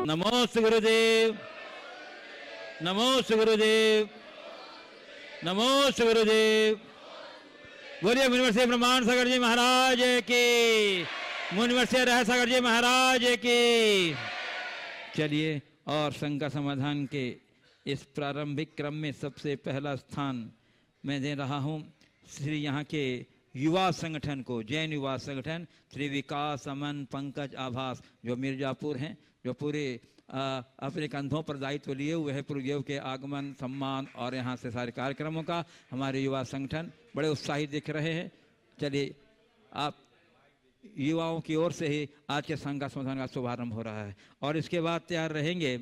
नमोस्तु गुरुदेव, नमोस्तु गुरुदेव, नमोस्तु गुरुदेव। बोलिए मुनिवर से ब्रह्मांड सागर जी महाराज की, मुनिवर से रह सागर जी महाराज की। चलिए, और शंका समाधान के इस प्रारंभिक क्रम में सबसे पहला स्थान मैं दे रहा हूँ श्री यहाँ के युवा संगठन को, जैन युवा संगठन श्री विकास अमन पंकज आभास, जो मिर्जापुर हैं, जो पूरे अपने कंधों पर दायित्व लिए हुए है गुरुदेव के आगमन सम्मान और यहाँ से सारे कार्यक्रमों का। हमारे युवा संगठन बड़े उत्साहित दिख रहे हैं। चलिए, आप युवाओं की ओर से ही आज के संघ का समाधान का शुभारंभ हो रहा है। और इसके बाद तैयार रहेंगे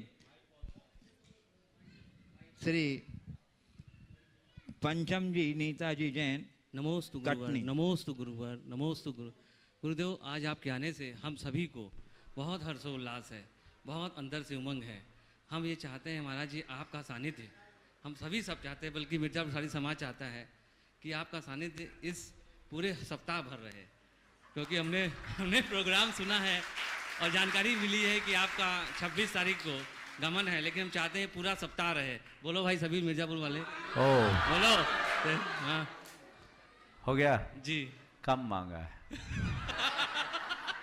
श्री पंचम जी नीताजी जैन। नमोस्तु गुरुवर, नमोस्तु गुरुवर, नमोस्तु गुरुदेव। आज आपके आने से हम सभी को बहुत हर्षोल्लास है, बहुत अंदर से उमंग है। हम ये चाहते हैं महाराज जी आपका सानिध्य, हम सभी सब चाहते हैं, बल्कि मिर्जापुर सारी समाज चाहता है कि आपका सानिध्य इस पूरे सप्ताह भर रहे, क्योंकि हमने प्रोग्राम सुना है और जानकारी मिली है कि आपका 26 तारीख को गमन है, लेकिन हम चाहते हैं पूरा सप्ताह रहे। बोलो भाई सभी मिर्जापुर वाले, बोलो। हाँ, हो गया जी, कम मांगा है।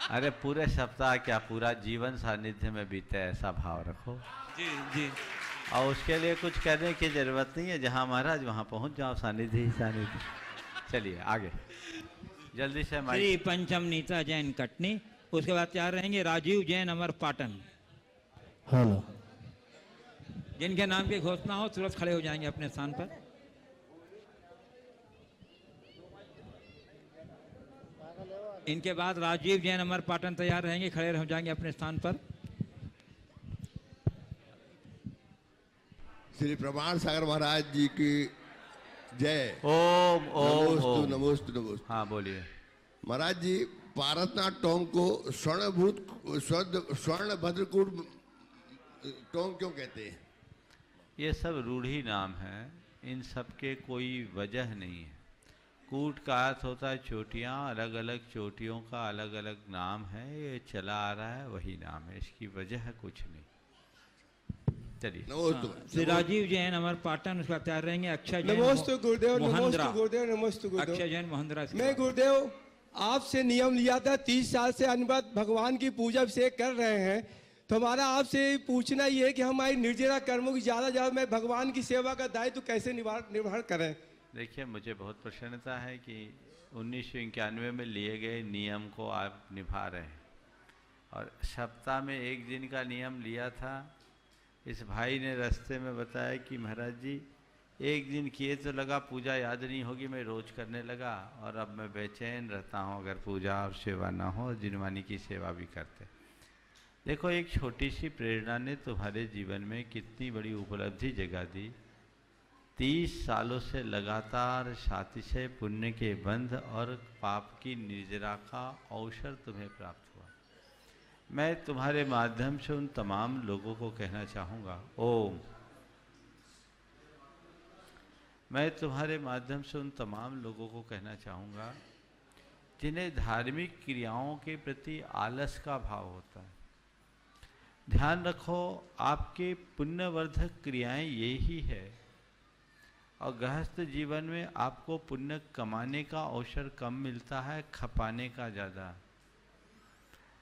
अरे पूरे सप्ताह क्या, पूरा जीवन सानिध्य में बीते, ऐसा भाव रखो। जी जी। और उसके लिए कुछ करने की जरूरत नहीं है, जहाँ महाराज वहाँ पहुँच जाओ, सानिध्य ही सानिध्य। चलिए आगे जल्दी से। श्री पंचम नीता जैन कटनी, उसके बाद तैयार रहेंगे राजीव जैन अमर पाटन। हेलो, जिनके नाम की घोषणा हो तुरंत खड़े हो जाएंगे अपने स्थान पर। इनके बाद राजीव जैन अमर पाटन तैयार रहेंगे, खड़े हो जाएंगे अपने स्थान पर। श्री प्रमाण सागर महाराज जी की जय। ओम ओम नमोस्तु ओम। नमोस्तु नमोस्तु। हाँ बोलिए। महाराज जी, पारसनाथ टोंग को स्वर्ण भद्रकूट टोंग क्यों कहते हैं? ये सब रूढ़ी नाम है, इन सब के कोई वजह नहीं है। कूट का अर्थ होता है चोटियाँ, अलग अलग चोटियों का अलग अलग नाम है, ये चला आ रहा है वही नाम है, इसकी वजह कुछ नहीं। चलिए। श्री राजीव जैन अमर पाटन, उसका तैयार रहेंगे अक्षय जैन। नमोस्तु गुरुदेव, नमोस्तु गुरुदेव, नमोस्तु गुरुदेव। अक्षय जैन मोहन्द्रा। मैं गुरुदेव आपसे नियम लिया था, 30 साल से अनवरत भगवान की पूजा अभिषेक कर रहे हैं, तो हमारा आपसे पूछना ये है कि हमारी निर्जरा कर्मों की ज़्यादा मैं भगवान की सेवा का दायित्व कैसे निर्वहन करें? देखिए, मुझे बहुत प्रसन्नता है कि 1991 में लिए गए नियम को आप निभा रहे हैं, और सप्ताह में एक दिन का नियम लिया था। इस भाई ने रास्ते में बताया कि महाराज जी एक दिन किए तो लगा पूजा याद नहीं होगी, मैं रोज़ करने लगा, और अब मैं बेचैन रहता हूँ अगर पूजा और सेवा ना हो, जिनवानी की सेवा भी करते। देखो, एक छोटी सी प्रेरणा ने तुम्हारे जीवन में कितनी बड़ी उपलब्धि जगा दी। 30 सालों से लगातार सातिशय पुण्य के बंध और पाप की निर्जरा का अवसर तुम्हें प्राप्त हुआ। मैं तुम्हारे माध्यम से उन तमाम लोगों को कहना चाहूँगा, ओम। मैं तुम्हारे माध्यम से उन तमाम लोगों को कहना चाहूँगा जिन्हें धार्मिक क्रियाओं के प्रति आलस का भाव होता है। ध्यान रखो, आपके पुण्यवर्धक क्रियाएं ये ही है, और गृहस्थ जीवन में आपको पुण्य कमाने का अवसर कम मिलता है, खपाने का ज़्यादा।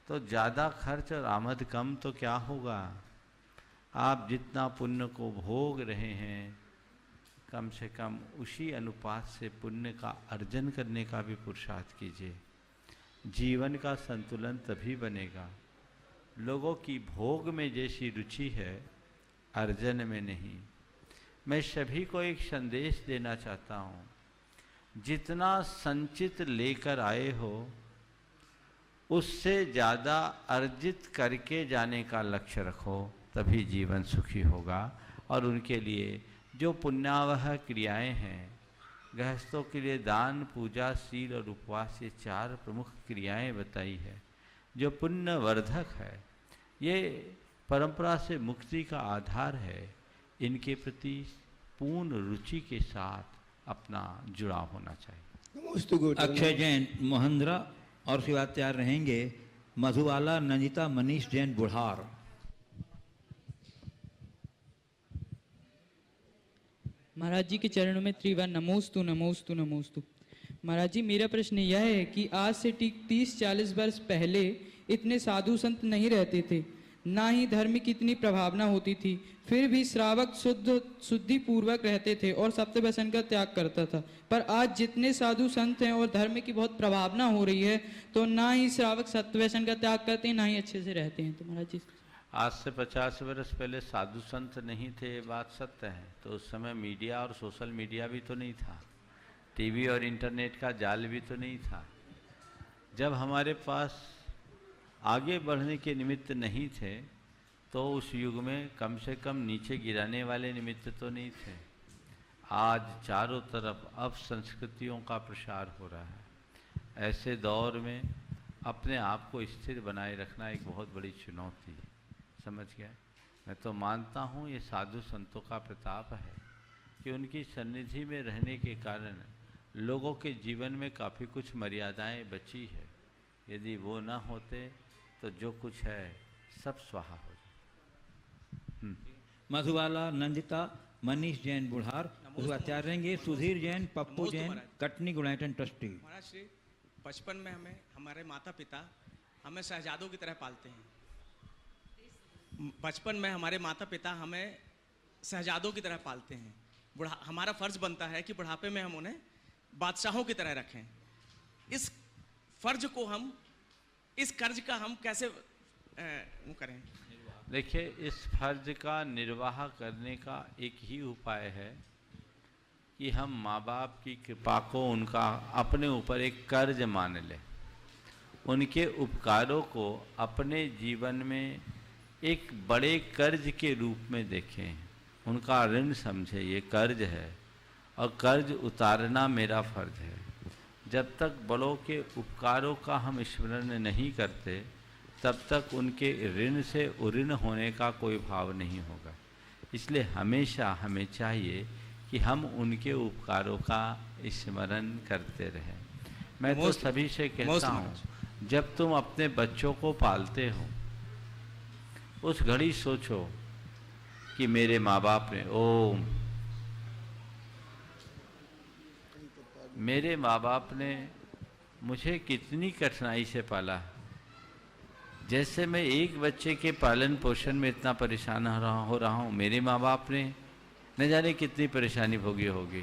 तो ज़्यादा खर्च और आमद कम, तो क्या होगा? आप जितना पुण्य को भोग रहे हैं, कम से कम उसी अनुपात से पुण्य का अर्जन करने का भी पुरुषार्थ कीजिए। जीवन का संतुलन तभी बनेगा। लोगों की भोग में जैसी रुचि है, अर्जन में नहीं। मैं सभी को एक संदेश देना चाहता हूँ, जितना संचित लेकर आए हो उससे ज़्यादा अर्जित करके जाने का लक्ष्य रखो, तभी जीवन सुखी होगा। और उनके लिए जो पुण्यावह क्रियाएं हैं, गृहस्थों के लिए दान, पूजा, शील और उपवास, ये 4 प्रमुख क्रियाएं बताई है जो पुण्यवर्धक है। ये परंपरा से मुक्ति का आधार है। इनके प्रति पूर्ण रुचि के साथ अपना जुड़ाव होना चाहिए। अक्षय जैन मोहन्द्रा, और उसके बाद तैयार रहेंगे मधुबाला, नंदिता, मनीष जैन बुढ़ार। महाराज जी के चरणों में त्रिवार नमोस्तु नमोस्तु नमोस्तु। महाराज जी, मेरा प्रश्न यह है कि आज से ठीक 30-40 वर्ष पहले इतने साधु संत नहीं रहते थे, ना ही धर्म की इतनी प्रभावना होती थी, फिर भी श्रावक शुद्धि पूर्वक रहते थे और सत्य व्यसन का त्याग करता था। पर आज जितने साधु संत हैं और धर्म की बहुत प्रभावना हो रही है, तो ना ही श्रावक सत्य व्यसन का त्याग करते हैं, ना ही अच्छे से रहते हैं। तो महाराज जी, आज से 50 वर्ष पहले साधु संत नहीं थे, ये बात सत्य है। तो उस समय मीडिया और सोशल मीडिया भी तो नहीं था, टीवी और इंटरनेट का जाल भी तो नहीं था। जब हमारे पास आगे बढ़ने के निमित्त नहीं थे, तो उस युग में कम से कम नीचे गिराने वाले निमित्त तो नहीं थे। आज चारों तरफ अब संस्कृतियों का प्रसार हो रहा है। ऐसे दौर में अपने आप को स्थिर बनाए रखना एक बहुत बड़ी चुनौती है। समझ गया? मैं तो मानता हूँ ये साधु संतों का प्रताप है कि उनकी सन्निधि में रहने के कारण लोगों के जीवन में काफ़ी कुछ मर्यादाएं बची है। यदि वो ना होते तो जो कुछ है सब स्वाहा हो जाए। मधुबाला, नंदिता, मनीष जैन बुढ़ार, उसके बाद तैयार रहेंगे सुधीर जैन, पप्पू जैन, कटनी गुणायतन ट्रस्टी। महाराज श्री, बचपन में हमारे माता पिता हमें शहजादों की तरह पालते हैं। बचपन में हमारे माता पिता हमें शहजादों की तरह पालते हैं। हमारा फर्ज बनता है कि बुढ़ापे में हम उन्हें बादशाहों की तरह रखें। इस फर्ज को हम, इस कर्ज का हम कैसे वो करें? देखिए, इस फर्ज का निर्वाह करने का एक ही उपाय है कि हम माँ बाप की कृपा को उनका अपने ऊपर एक कर्ज मान लें, उनके उपकारों को अपने जीवन में एक बड़े कर्ज के रूप में देखें, उनका ऋण समझे ये कर्ज है और कर्ज उतारना मेरा फर्ज है। जब तक बड़ों के उपकारों का हम स्मरण नहीं करते, तब तक उनके ऋण से उऋण होने का कोई भाव नहीं होगा। इसलिए हमेशा हमें चाहिए कि हम उनके उपकारों का स्मरण करते रहें। मैं तो सभी से कहता हूँ, जब तुम अपने बच्चों को पालते हो, उस घड़ी सोचो कि मेरे माँ बाप ने मेरे माँ बाप ने मुझे कितनी कठिनाई से पाला। जैसे मैं एक बच्चे के पालन पोषण में इतना परेशान हो रहा हूँ, मेरे माँ बाप ने न जाने कितनी परेशानी भोगी होगी।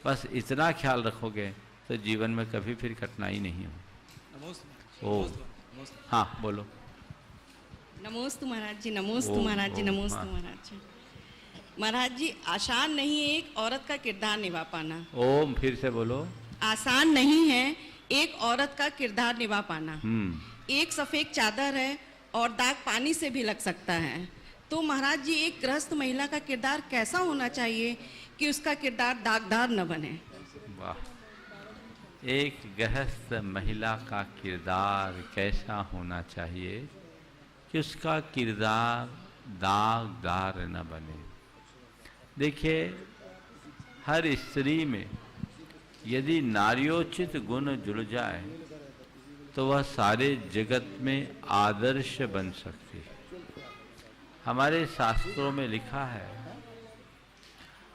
बस इतना ख्याल रखोगे तो जीवन में कभी फिर कठिनाई नहीं हो। हाँ बोलो। नमोस्तु महाराज जी, नमोस्तु महाराज जी, नमोस्तु महाराज जी। महाराज जी, आसान नहीं है एक औरत का किरदार निभा पाना। ओम, फिर से बोलो। आसान नहीं है एक औरत का किरदार निभा पाना। एक सफेद चादर है और दाग पानी से भी लग सकता है। तो महाराज जी, एक गृहस्थ महिला का किरदार कैसा होना चाहिए कि उसका किरदार दागदार न बने? वाह, एक गृहस्थ महिला का किरदार कैसा होना चाहिए कि उसका किरदार दागदार न बने। देखिए, हर स्त्री में यदि नार्योचित गुण जुड़ जाए तो वह सारे जगत में आदर्श बन सकती है। हमारे शास्त्रों में लिखा है,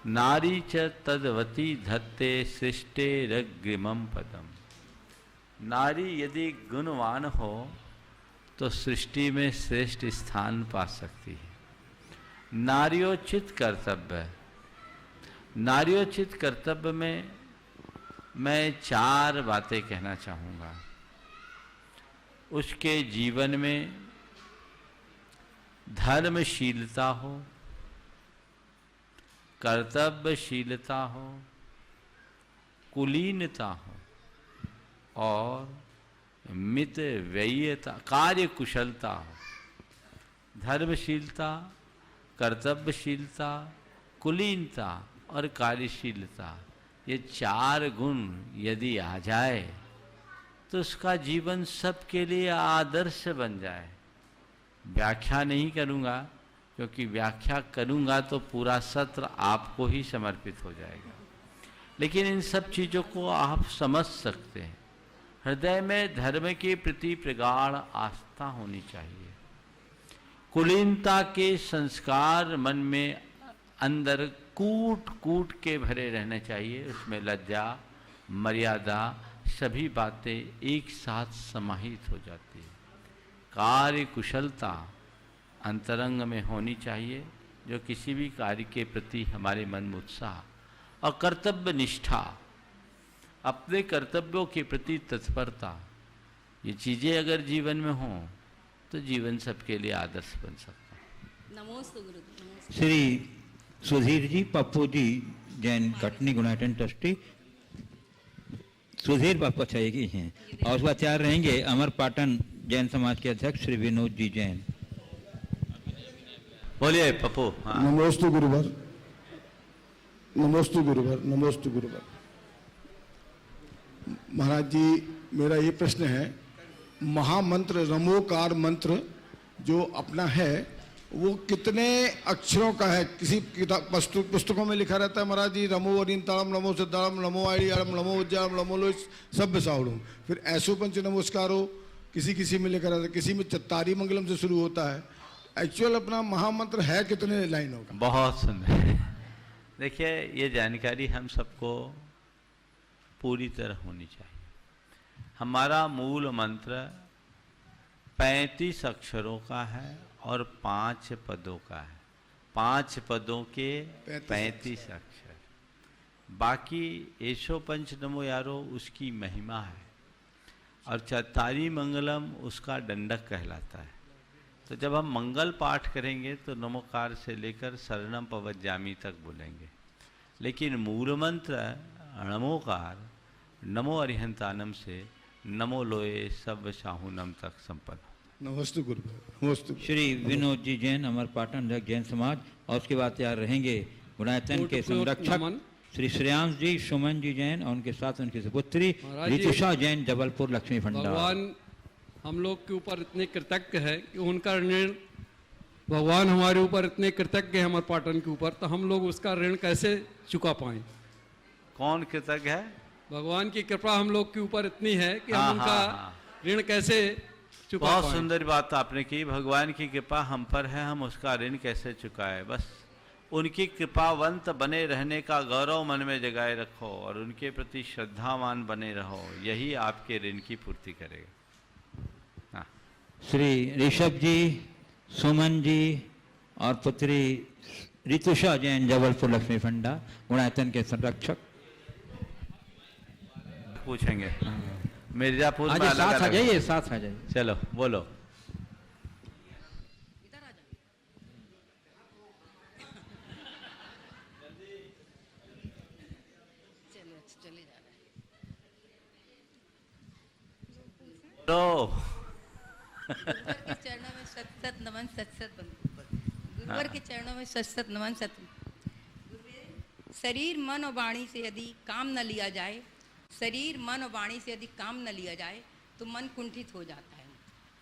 नारी च तद्वती धत्ते सृष्टेरग्रिमं पदम। नारी यदि गुणवान हो तो सृष्टि में श्रेष्ठ स्थान पा सकती है। नार्योचित कर्तव्य, नार्योचित कर्तव्य में मैं 4 बातें कहना चाहूँगा। उसके जीवन में धर्मशीलता हो, कर्तव्यशीलता हो, कुलीनता हो और मित व्ययता, कार्य कुशलता हो। धर्मशीलता, कर्तव्यशीलता, कुलीनता और कार्यशीलता, ये 4 गुण यदि आ जाए तो उसका जीवन सबके लिए आदर्श बन जाए। व्याख्या नहीं करूँगा, क्योंकि व्याख्या करूँगा तो पूरा सत्र आपको ही समर्पित हो जाएगा। लेकिन इन सब चीज़ों को आप समझ सकते हैं। हृदय में धर्म के प्रति प्रगाढ़ आस्था होनी चाहिए। कुलीनता के संस्कार मन में अंदर कूट कूट के भरे रहने चाहिए। उसमें लज्जा, मर्यादा, सभी बातें एक साथ समाहित हो जाती है। कार्य कुशलता अंतरंग में होनी चाहिए, जो किसी भी कार्य के प्रति हमारे मन में उत्साह और कर्तव्य निष्ठा, अपने कर्तव्यों के प्रति तत्परता, ये चीज़ें अगर जीवन में हों तो जीवन सबके लिए आदर्श बन सकता है। नमोस्तु गुरुदेव, नमोस्तु। श्री सुधीर जी, पप्पू जी जैन, कटनी गुणाटन ट्रस्टी। सुधीर बापा चाहिए हैं और उसके बाद तैयार रहेंगे अमर पाटन जैन समाज के अध्यक्ष श्री विनोद जी जैन। बोलिए पप्पू। हाँ। नमोस्तु गुरुवर, नमोस्तु गुरुवर, नमोस्तु गुरुवर। महाराज जी, मेरा ये प्रश्न है, महामंत्र रमोकार मंत्र जो अपना है वो कितने अक्षरों का है? किसी किताब पुस्तकों में लिखा रहता है महाराज जी, रमो अरिंताड़म, नमो सिद्धाड़म, नमो आड़म, नमो उज्जाड़म, नमो लो सभ्य सावड़म। फिर ऐसो पंच नमस्कारो किसी में लिखा रहता है, किसी में चत्तारी मंगलम से शुरू होता है। एक्चुअल अपना महामंत्र है कितने लाइनों का? बहुत सुंदर। देखिए, ये जानकारी हम सबको पूरी तरह होनी चाहिए। हमारा मूल मंत्र 35 अक्षरों का है और 5 पदों का है। 5 पदों के 35 अक्षर। बाकी ऐसो पंच नमो यारो उसकी महिमा है और चत्तारी मंगलम उसका दंडक कहलाता है। तो जब हम मंगल पाठ करेंगे तो नमोकार से लेकर शरणम पवज्जामी तक बोलेंगे, लेकिन मूल मंत्र नमोकार, नमो अरिहंतानम से नमो लोए सब शाहूनम तक संपन्न। नमस्ते गुरु, नमस्ते। श्री विनोद जी जैन, अमर पाटन जैन समाज। और उसके बाद तैयार रहेंगे गुणायतन के संरक्षक श्री श्रेयांश जी, सुमन जी जैन और उनके साथ उनकी सुपुत्री ऋतुषा जैन, जबलपुर लक्ष्मी भंडार। भगवान हम लोग के ऊपर इतने कृतज्ञ है कि उनका ऋण, भगवान हमारे ऊपर इतने कृतज्ञ है अमर पाटन के ऊपर, तो हम लोग उसका ऋण कैसे चुका पाएं? कौन कृतज्ञ है? भगवान की कृपा हम लोग के ऊपर इतनी है कि हम उनका ऋण कैसे चुका पाएं? बहुत सुंदर बात आपने की। भगवान की कृपा हम पर है, हम उसका ऋण कैसे चुकाए? बस उनकी कृपावंत बने रहने का गौरव मन में जगाए रखो और उनके प्रति श्रद्धावान बने रहो, यही आपके ऋण की पूर्ति करेगा। हाँ। श्री ऋषभ जी, सुमन जी और पुत्री ऋतुषा जैन, जबलपुर लक्ष्मी भंडार, गुणायतन के संरक्षक। पूछेंगे मिर्जापुर में साथ आ जाइए, साथ आ जाइए। चलो बोलो। के चरणों में सत नमन, सत गुरुवर के चरणों में सत नमन, सत। शरीर मन और वाणी से यदि काम न लिया जाए, शरीर मन और वाणी से यदि काम न लिया जाए तो मन कुंठित हो जाता है,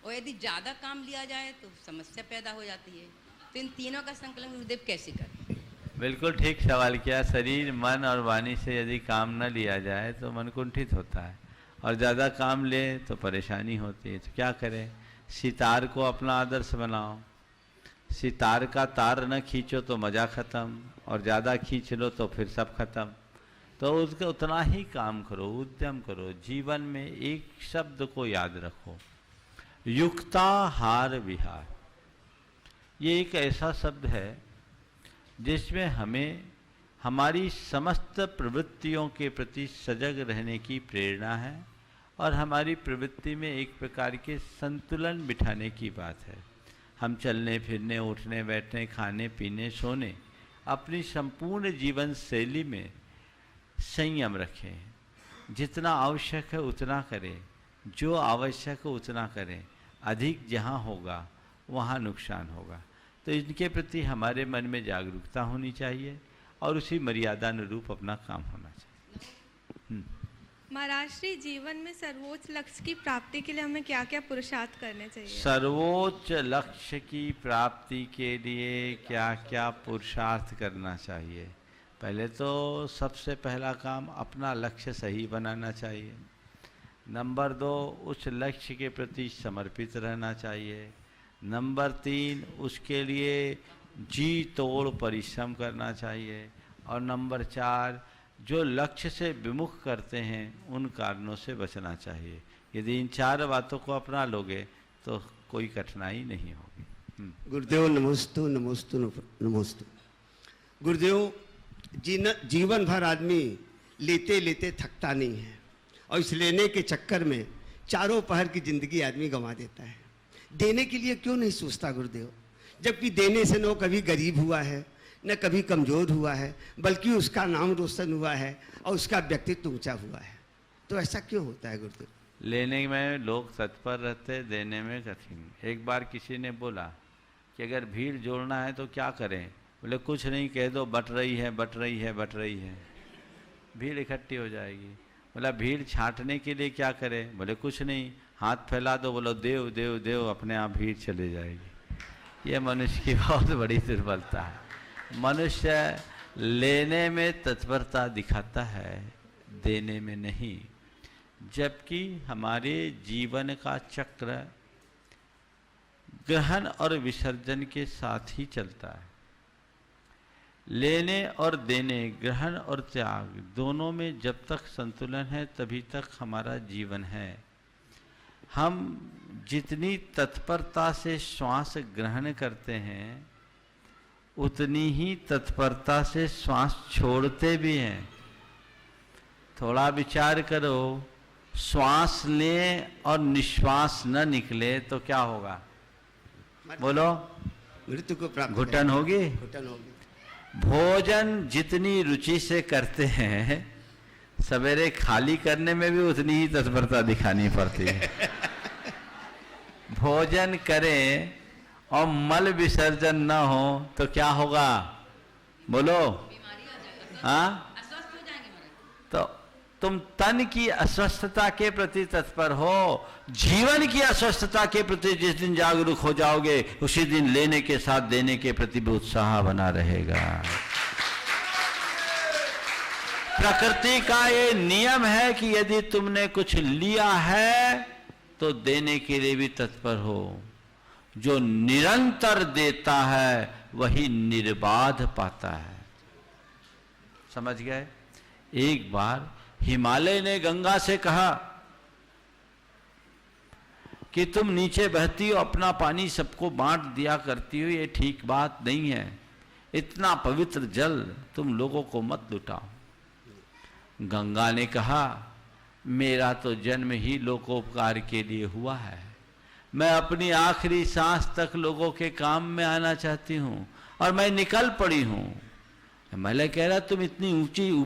और यदि ज़्यादा काम लिया जाए तो समस्या पैदा हो जाती है। तो इन तीनों का संकलन गुरुदेव कैसे करें? बिल्कुल ठीक सवाल किया। शरीर मन और वाणी से यदि काम न लिया जाए तो मन कुंठित होता है, और ज़्यादा काम ले तो परेशानी होती है। तो क्या करें? सितार को अपना आदर्श बनाओ। सितार का तार न खींचो तो मज़ा ख़त्म, और ज़्यादा खींच लो तो फिर सब खत्म। तो उसका उतना ही काम करो, उद्यम करो। जीवन में एक शब्द को याद रखो, युक्ताहार विहार। ये एक ऐसा शब्द है जिसमें हमें हमारी समस्त प्रवृत्तियों के प्रति सजग रहने की प्रेरणा है, और हमारी प्रवृत्ति में एक प्रकार के संतुलन बिठाने की बात है। हम चलने फिरने, उठने बैठने, खाने पीने, सोने, अपनी संपूर्ण जीवन शैली में संयम रखें। जितना आवश्यक है उतना करें, जो आवश्यक है उतना करें। अधिक जहाँ होगा वहाँ नुकसान होगा। तो इनके प्रति हमारे मन में जागरूकता होनी चाहिए और उसी मर्यादा अनुरूप अपना काम होना चाहिए। महाराज श्री, जीवन में सर्वोच्च लक्ष्य की प्राप्ति के लिए हमें क्या क्या पुरुषार्थ करने चाहिए? सर्वोच्च लक्ष्य की प्राप्ति के लिए क्या क्या पुरुषार्थ करना चाहिए? पहले तो सबसे पहला काम अपना लक्ष्य सही बनाना चाहिए। नंबर 2, उस लक्ष्य के प्रति समर्पित रहना चाहिए। नंबर 3, उसके लिए जी तोड़ परिश्रम करना चाहिए। और नंबर 4, जो लक्ष्य से विमुख करते हैं उन कारणों से बचना चाहिए। यदि इन 4 बातों को अपना लोगे तो कोई कठिनाई नहीं होगी। गुरुदेव नमोस्तु नमोस्तु नमोस्तु। गुरुदेव जीवन भर आदमी लेते लेते थकता नहीं है, और इस लेने के चक्कर में चारों पहर की जिंदगी आदमी गंवा देता है। देने के लिए क्यों नहीं सोचता गुरुदेव? जबकि देने से न कभी गरीब हुआ है, न कभी कमजोर हुआ है, बल्कि उसका नाम रोशन हुआ है और उसका व्यक्तित्व ऊंचा हुआ है। तो ऐसा क्यों होता है गुरुदेव? लेने में लोग तत्पर रहते, देने में कठिन। एक बार किसी ने बोला कि अगर भीड़ जोड़ना है तो क्या करें? बोले कुछ नहीं, कह दो बट रही है बट रही है बट रही है, भीड़ इकट्ठी हो जाएगी। बोला भीड़ छांटने के लिए क्या करें? बोले कुछ नहीं, हाथ फैला दो, बोलो देव देव देव, अपने आप भीड़ चले जाएगी। ये मनुष्य की बहुत बड़ी दुर्बलता है। मनुष्य लेने में तत्परता दिखाता है, देने में नहीं। जबकि हमारे जीवन का चक्र ग्रहण और विसर्जन के साथ ही चलता है। लेने और देने, ग्रहण और त्याग, दोनों में जब तक संतुलन है तभी तक हमारा जीवन है। हम जितनी तत्परता से श्वास ग्रहण करते हैं उतनी ही तत्परता से श्वास छोड़ते भी हैं। थोड़ा विचार करो, श्वास लें और निश्वास न निकले तो क्या होगा? बोलो, मृत्यु को प्राप्त घुटन होगी। घुटन होगी। भोजन जितनी रुचि से करते हैं, सवेरे खाली करने में भी उतनी ही तत्परता दिखानी पड़ती है। भोजन करें और मल विसर्जन न हो तो क्या होगा? बोलो। हाँ, तो तुम तन की अस्वस्थता के प्रति तत्पर हो, जीवन की अस्वस्थता के प्रति जिस दिन जागरूक हो जाओगे उसी दिन लेने के साथ देने के प्रति भी उत्साह बना रहेगा। प्रकृति का ये नियम है कि यदि तुमने कुछ लिया है तो देने के लिए भी तत्पर हो। जो निरंतर देता है वही निर्बाध पाता है। समझ गए? एक बार हिमालय ने गंगा से कहा कि तुम नीचे बहती हो, अपना पानी सबको बांट दिया करती हो, ये ठीक बात नहीं है। इतना पवित्र जल तुम लोगों को मत लुटाओ। गंगा ने कहा मेरा तो जन्म ही लोकोपकार के लिए हुआ है। मैं अपनी आखिरी सांस तक लोगों के काम में आना चाहती हूँ और मैं निकल पड़ी हूँ। हिमालय कह रहा तुम इतनी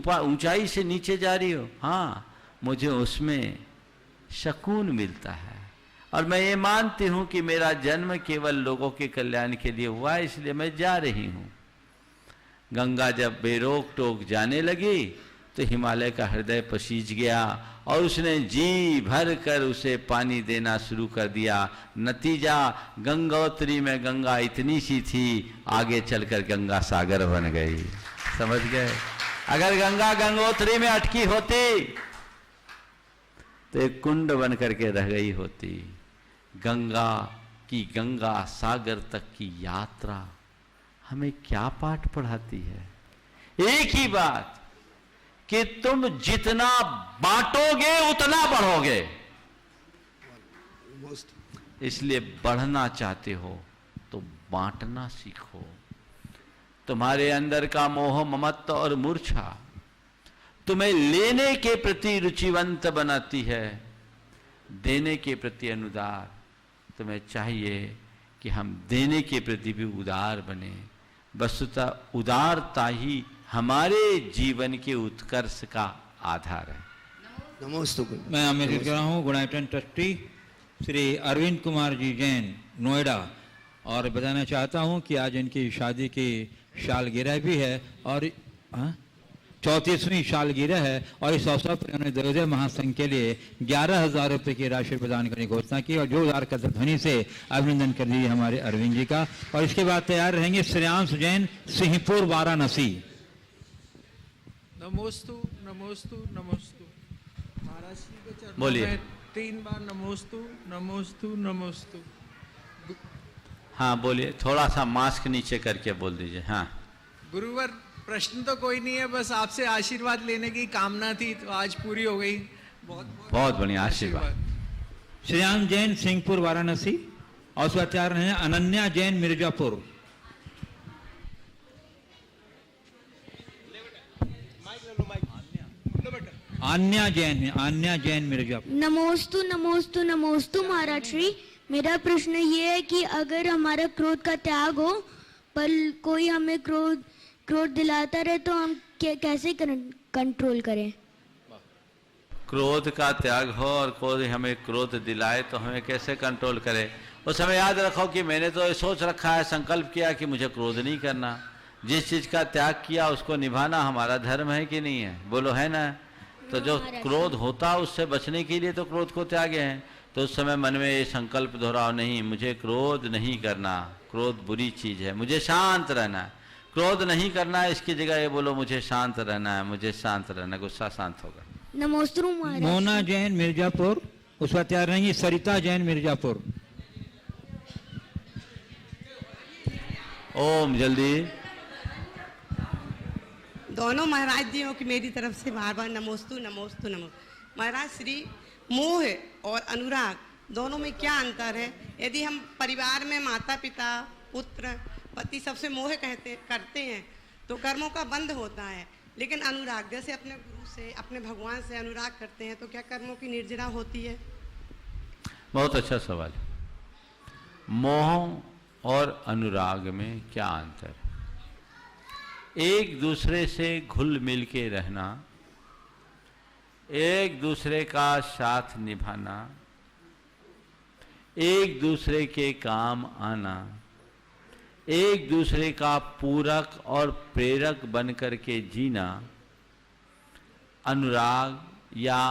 ऊंचाई से नीचे जा रही हो। हाँ, मुझे उसमें सुकून मिलता है और मैं ये मानती हूँ कि मेरा जन्म केवल लोगों के कल्याण के लिए हुआ है, इसलिए मैं जा रही हूँ। गंगा जब बेरोक टोक जाने लगी तो हिमालय का हृदय पसीज गया और उसने जी भर कर उसे पानी देना शुरू कर दिया। नतीजा गंगोत्री में गंगा इतनी सी थी, आगे चलकर गंगा सागर बन गई। समझ गए? अगर गंगा गंगोत्री में अटकी होती तो एक कुंड बन करके रह गई होती। गंगा की गंगा सागर तक की यात्रा हमें क्या पाठ पढ़ाती है? एक ही बात कि तुम जितना बांटोगे उतना बढ़ोगे। इसलिए बढ़ना चाहते हो तो बांटना सीखो। तुम्हारे अंदर का मोह ममत्व और मूर्छा तुम्हें लेने के प्रति रुचिवंत बनाती है, देने के प्रति अनुदार। तुम्हें चाहिए कि हम देने के प्रति भी उदार बने। वस्तुतः उदारता ही हमारे जीवन के उत्कर्ष का आधार है। नमस्ते। मैं आमंत्रित कर रहा हूँ गुणायतन ट्रस्टी श्री अरविंद कुमार जी जैन, नोएडा, और बताना चाहता हूँ कि आज इनकी शादी की सालगिरह भी है और 34वीं सालगिरह है और इस अवसर पर उन्होंने दरोदय महासंघ के लिए 11,000 रुपये की राशि प्रदान करने की घोषणा की और जोरदार कदर ध्वनि से अभिनंदन कर दीजिए हमारे अरविंद जी का। और इसके बाद तैयार रहेंगे श्रेयांश जैन, सिंहपुर, वाराणसी। नमोस्तु नमोस्तु नमोस्तु। महाराज जी के चरणों बोलिए। में 3 बार नमोस्तु नमोस्तु नमोस्तु। हाँ बोलिए, थोड़ा सा मास्क नीचे करके बोल दीजिए। हाँ। गुरुवर प्रश्न तो कोई नहीं है, बस आपसे आशीर्वाद लेने की कामना थी, तो आज पूरी हो गई। बहुत बढ़िया आशीर्वाद। श्रेयांश जैन सिंहपुर वाराणसी और स्वाचार्य हैं अनन्या जैन मिर्जापुर। आन्या जैन है, आन्या जैन मिर्जापुर। नमोस्तु नमोस्तु नमोस्तु महाराज श्री। मेरा प्रश्न ये है कि अगर हमारा क्रोध का त्याग हो पर कोई हमें क्रोध दिलाता रहे तो हम कैसे कंट्रोल करें? क्रोध का त्याग हो और कोई हमें क्रोध दिलाए तो हमें कैसे कंट्रोल करें? उस समय याद रखो कि मैंने तो ये सोच रखा है, संकल्प किया कि मुझे क्रोध नहीं करना। जिस चीज का त्याग किया उसको निभाना हमारा धर्म है कि नहीं है? बोलो है ना? तो जो क्रोध होता उससे बचने के लिए तो क्रोध को त्यागे हैं। तो उस समय मन में ये संकल्प दोहराओ, नहीं मुझे क्रोध नहीं करना, क्रोध बुरी चीज है, मुझे शांत रहना है। क्रोध नहीं करना है, इसकी जगह ये बोलो मुझे शांत रहना है, मुझे शांत रहना, गुस्सा शांत होगा। नमोस्तु महाराज। मोना जैन मिर्जापुर, उसका तैयार रहेंगी सरिता जैन मिर्जापुर। ओम जल्दी। दोनों महाराज जियों की मेरी तरफ से बार बार नमोस्तु नमोस्तु नमो। महाराज श्री, मोह और अनुराग दोनों में क्या अंतर है? यदि हम परिवार में माता पिता पुत्र पति सबसे मोह करते हैं तो कर्मों का बंध होता है, लेकिन अनुराग जैसे अपने गुरु से अपने भगवान से अनुराग करते हैं तो क्या कर्मों की निर्जरा होती है? बहुत अच्छा सवाल। मोह और अनुराग में क्या अंतर है? एक दूसरे से घुल मिल के रहना, एक दूसरे का साथ निभाना, एक दूसरे के काम आना, एक दूसरे का पूरक और प्रेरक बन करके जीना अनुराग या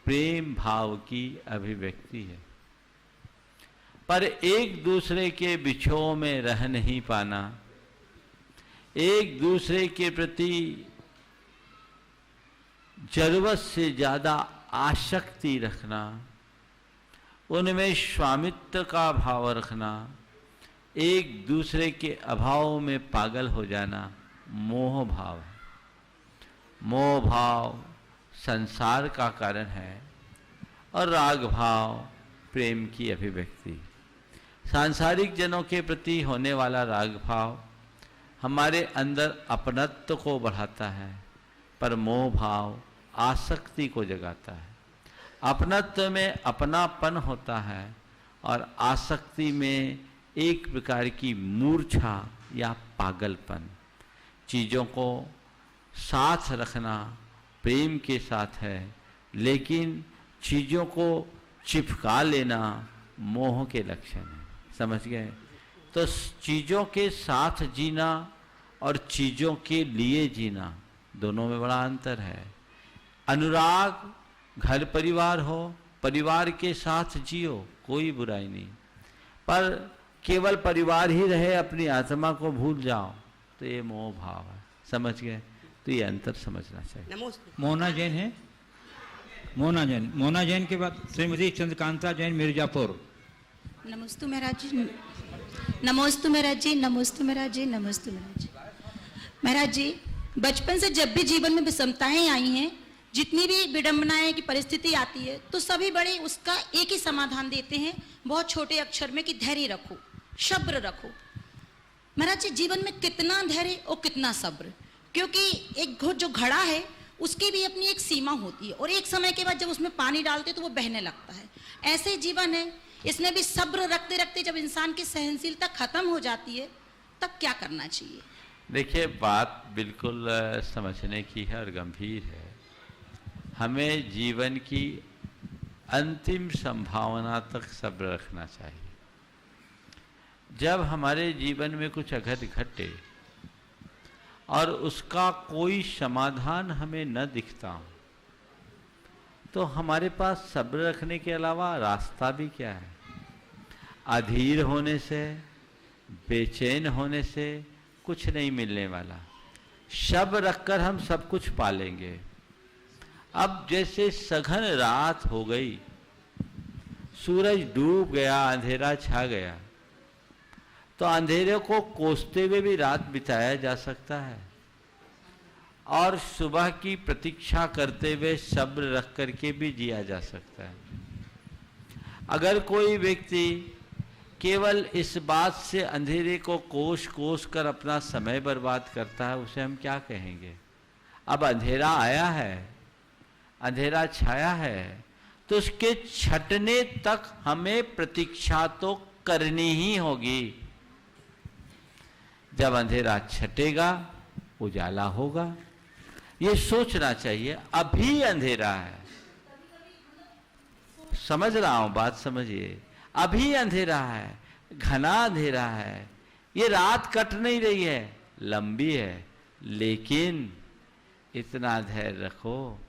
प्रेम भाव की अभिव्यक्ति है। पर एक दूसरे के बिछोह में रह नहीं पाना, एक दूसरे के प्रति जरूरत से ज्यादा आसक्ति रखना, उनमें स्वामित्व का भाव रखना, एक दूसरे के अभाव में पागल हो जाना मोह भाव है। मोह भाव संसार का कारण है और राग भाव प्रेम की अभिव्यक्ति। सांसारिक जनों के प्रति होने वाला राग भाव हमारे अंदर अपनत्व को बढ़ाता है, पर मोह भाव आसक्ति को जगाता है। अपनत्व में अपनापन होता है और आसक्ति में एक प्रकार की मूर्छा या पागलपन। चीज़ों को साथ रखना प्रेम के साथ है, लेकिन चीज़ों को चिपका लेना मोह के लक्षण है। समझ गए? तो चीज़ों के साथ जीना और चीज़ों के लिए जीना दोनों में बड़ा अंतर है। अनुराग घर परिवार हो, परिवार के साथ जियो, कोई बुराई नहीं, पर केवल परिवार ही रहे, अपनी आत्मा को भूल जाओ तो ये मोह भाव है। समझ गए? तो ये अंतर समझना चाहिए। मोना जैन है, मोना जैन के बाद श्रीमती चंद्रकांता जैन मिर्जापुर। नमस्ते महाराज जी, नमोस्तु महाराज जी, नमोस्तु महाराज जी, नमोस्तु महाराज जी। महाराज जी, बचपन से जब भी जीवन में विषमताएं आई हैं, जितनी भी विडंबनाएं की परिस्थिति आती है, तो सभी बड़े उसका एक ही समाधान देते हैं, बहुत छोटे अक्षर में, कि धैर्य रखो, सब्र रखो। महाराज जी, जीवन में कितना धैर्य और कितना सब्र, क्योंकि एक जो घड़ा है उसकी भी अपनी एक सीमा होती है, और एक समय के बाद जब उसमें पानी डालते तो वो बहने लगता है। ऐसे जीवन है, इसमें भी सब्र रखते रखते जब इंसान की सहनशीलता खत्म हो जाती है तब क्या करना चाहिए? देखिए, बात बिल्कुल समझने की है और गंभीर है। हमें जीवन की अंतिम संभावना तक सब्र रखना चाहिए। जब हमारे जीवन में कुछ अघट घटे और उसका कोई समाधान हमें न दिखता हो, तो हमारे पास सब्र रखने के अलावा रास्ता भी क्या है? अधीर होने से, बेचैन होने से कुछ नहीं मिलने वाला। सब्र रखकर हम सब कुछ पालेंगे। अब जैसे सघन रात हो गई, सूरज डूब गया, अंधेरा छा गया, तो अंधेरे को कोसते हुए भी रात बिताया जा सकता है। और सुबह की प्रतीक्षा करते हुए सब्र रख करके भी जिया जा सकता है। अगर कोई व्यक्ति केवल इस बात से अंधेरे को कोस कोस कर अपना समय बर्बाद करता है, उसे हम क्या कहेंगे? अब अंधेरा आया है, अंधेरा छाया है, तो उसके छटने तक हमें प्रतीक्षा तो करनी ही होगी। जब अंधेरा छटेगा उजाला होगा, ये सोचना चाहिए। अभी अंधेरा है, समझ रहा हूं, बात समझिए। अभी अंधेरा है, घना अंधेरा है, ये रात कट नहीं रही है, लंबी है, लेकिन इतना धैर्य रखो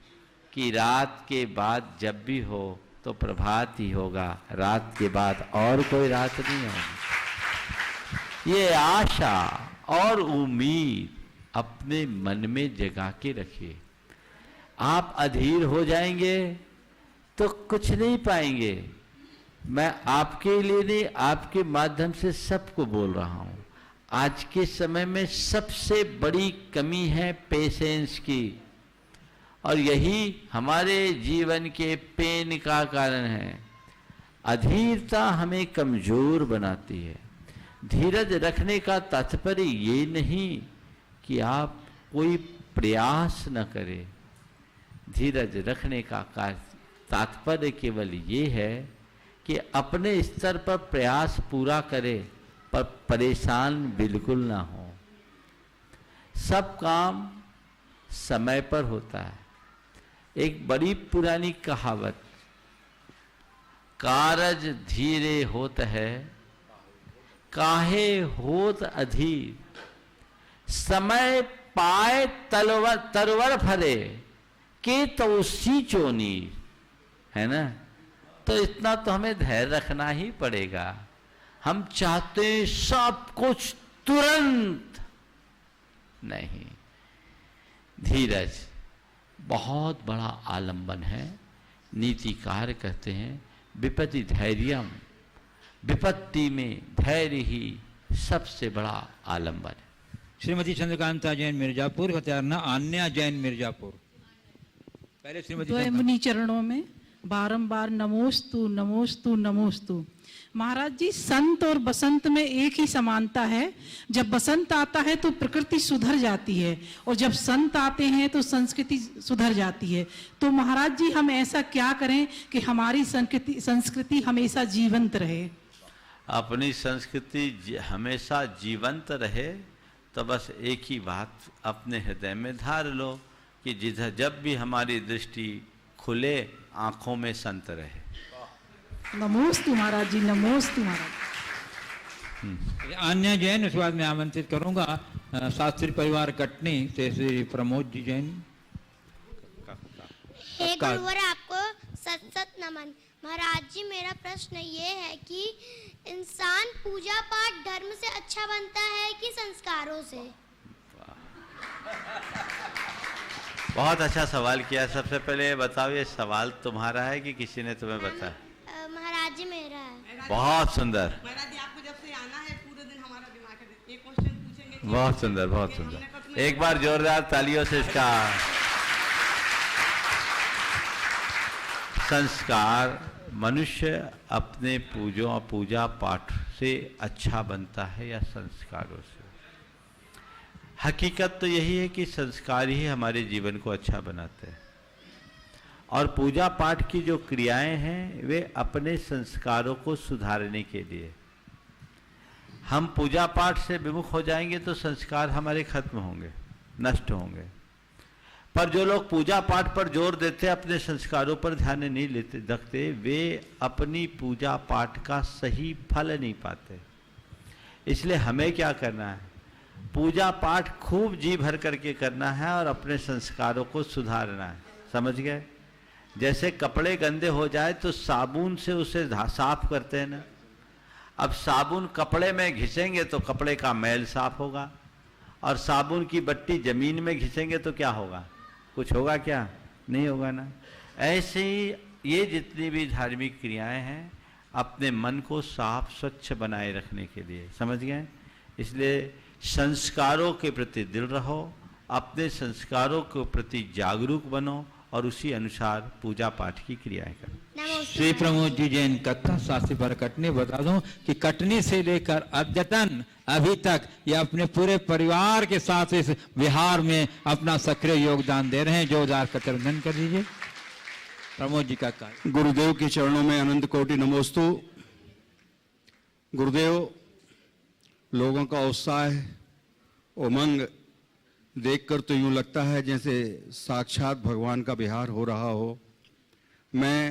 कि रात के बाद जब भी हो तो प्रभात ही होगा, रात के बाद और कोई रात नहीं होगी। ये आशा और उम्मीद अपने मन में जगा के रखिए। आप अधीर हो जाएंगे तो कुछ नहीं पाएंगे। मैं आपके लिए नहीं, आपके माध्यम से सबको बोल रहा हूं। आज के समय में सबसे बड़ी कमी है पेशेंस की, और यही हमारे जीवन के पेन का कारण है। अधीरता हमें कमजोर बनाती है। धीरज रखने का तात्पर्य ये नहीं कि आप कोई प्रयास न करें। धीरज रखने का तात्पर्य केवल ये है कि अपने स्तर पर प्रयास पूरा करे, पर परेशान बिल्कुल ना हो। सब काम समय पर होता है। एक बड़ी पुरानी कहावत, कारज धीरे होत है, काहे होत अधीर, समय पाए तरवर फरे, के तो उसी चोनीर, है ना। तो इतना तो हमें धैर्य रखना ही पड़ेगा। हम चाहते हैं सब कुछ तुरंत, नहीं। धीरज बहुत बड़ा आलंबन है। नीतिकार कहते हैं विपत्ति धैर्यम, विपत्ति में धैर्य ही सबसे बड़ा आलंबन है। श्रीमती चंद्रकांता जैन मिर्जापुर, हत्यारना आन्या जैन मिर्जापुर। पहले श्रीमती मुनि चरणों में बारंबार नमोस्तु नमोस्तु नमोस्तु। महाराज जी, संत और बसंत में एक ही समानता है। जब बसंत आता है तो प्रकृति सुधर जाती है, और जब संत आते हैं तो संस्कृति सुधर जाती है। तो महाराज जी, हम ऐसा क्या करें कि हमारी संस्कृति हमेशा जीवंत रहे? अपनी संस्कृति हमेशा जीवंत रहे तो बस एक ही बात अपने हृदय में धार लो कि जिधर जब भी हमारी दृष्टि खुले, आंखों में संत रहे। नमोस्तु महाराज जी, नमोस्तु महाराज। अन्य जैन, उसके बाद मैं आमंत्रित करूंगा शास्त्री परिवार कटनी से श्री प्रमोद जी जैन। हे गुरुवर, आपको सत सत नमन। महाराज जी, मेरा प्रश्न ये है कि इंसान पूजा पाठ धर्म से अच्छा बनता है कि संस्कारों से? बहुत अच्छा सवाल किया। सबसे पहले ये बताओ, ये सवाल तुम्हारा है कि किसी ने तुम्हें बताया? महाराज जी, मेरा है। बहुत सुंदर, महाराज जी, आपको जब से आना है पूरे दिन हमारा दिमाग है, एक क्वेश्चन पूछेंगे। बहुत सुंदर, बहुत सुंदर। एक बार जोरदार तालियों से इसका संस्कार। मनुष्य अपने पूजा पाठ से अच्छा बनता है या संस्कारों से? हकीकत तो यही है कि संस्कार ही हमारे जीवन को अच्छा बनाते हैं, और पूजा पाठ की जो क्रियाएं हैं वे अपने संस्कारों को सुधारने के लिए। हम पूजा पाठ से विमुख हो जाएंगे तो संस्कार हमारे खत्म होंगे, नष्ट होंगे। पर जो लोग पूजा पाठ पर जोर देते, अपने संस्कारों पर ध्यान नहीं लेते रखते, वे अपनी पूजा पाठ का सही फल नहीं पाते। इसलिए हमें क्या करना है? पूजा पाठ खूब जी भर करके करना है और अपने संस्कारों को सुधारना है। समझ गए? जैसे कपड़े गंदे हो जाए तो साबुन से उसे साफ करते हैं ना। अब साबुन कपड़े में घिसेंगे तो कपड़े का मैल साफ होगा, और साबुन की बट्टी जमीन में घिसेंगे तो क्या होगा? कुछ होगा क्या? नहीं होगा ना। ऐसे ही ये जितनी भी धार्मिक क्रियाएं हैं, अपने मन को साफ स्वच्छ बनाए रखने के लिए। समझ गए? इसलिए संस्कारों के प्रति दिल रहो अपने संस्कारों के प्रति जागरूक बनो और उसी अनुसार पूजा पाठ की क्रियाएं करो। श्री प्रमोद जी जैन कथा शास्त्री पर कटनी बता दूं कि कटनी से लेकर अद्यतन अभी तक ये अपने पूरे परिवार के साथ इस विहार में अपना सक्रिय योगदान दे रहे हैं। जोरदार कतरंदन कर दीजिए प्रमोद जी का कार्य। गुरुदेव के चरणों में अनंत कोटि नमोस्तु। गुरुदेव, लोगों का उत्साह उमंग देखकर तो यूं लगता है जैसे साक्षात भगवान का विहार हो रहा हो। मैं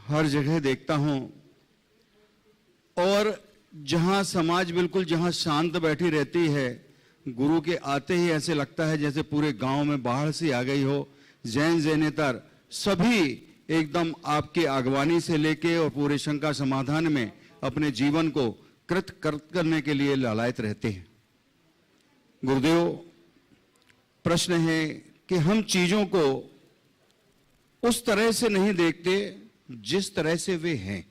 हर जगह देखता हूं और जहां समाज बिल्कुल जहां शांत बैठी रहती है, गुरु के आते ही ऐसे लगता है जैसे पूरे गांव में बाढ़ सी आ गई हो। जैन जैनेतर सभी एकदम आपकी अगवानी से लेके और पूरे शंका समाधान में अपने जीवन को कृत करने के लिए लालायित रहते हैं। गुरुदेव, प्रश्न है कि हम चीजों को उस तरह से नहीं देखते जिस तरह से वे हैं,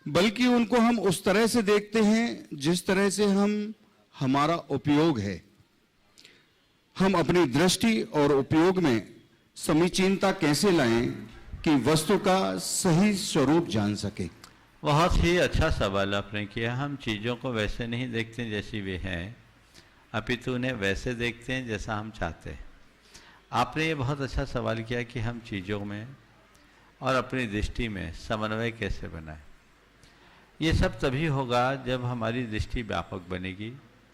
बल्कि उनको हम उस तरह से देखते हैं जिस तरह से हमारा उपयोग है। हम अपनी दृष्टि और उपयोग में समीचीनता कैसे लाएं कि वस्तु का सही स्वरूप जान सके। बहुत ही अच्छा सवाल आपने किया। हम चीज़ों को वैसे नहीं देखते जैसी वे हैं, अपितु उन्हें वैसे देखते हैं जैसा हम चाहते हैं। आपने ये बहुत अच्छा सवाल किया कि हम चीज़ों में और अपनी दृष्टि में समन्वय कैसे बनाएं। ये सब तभी होगा जब हमारी दृष्टि व्यापक बनेगी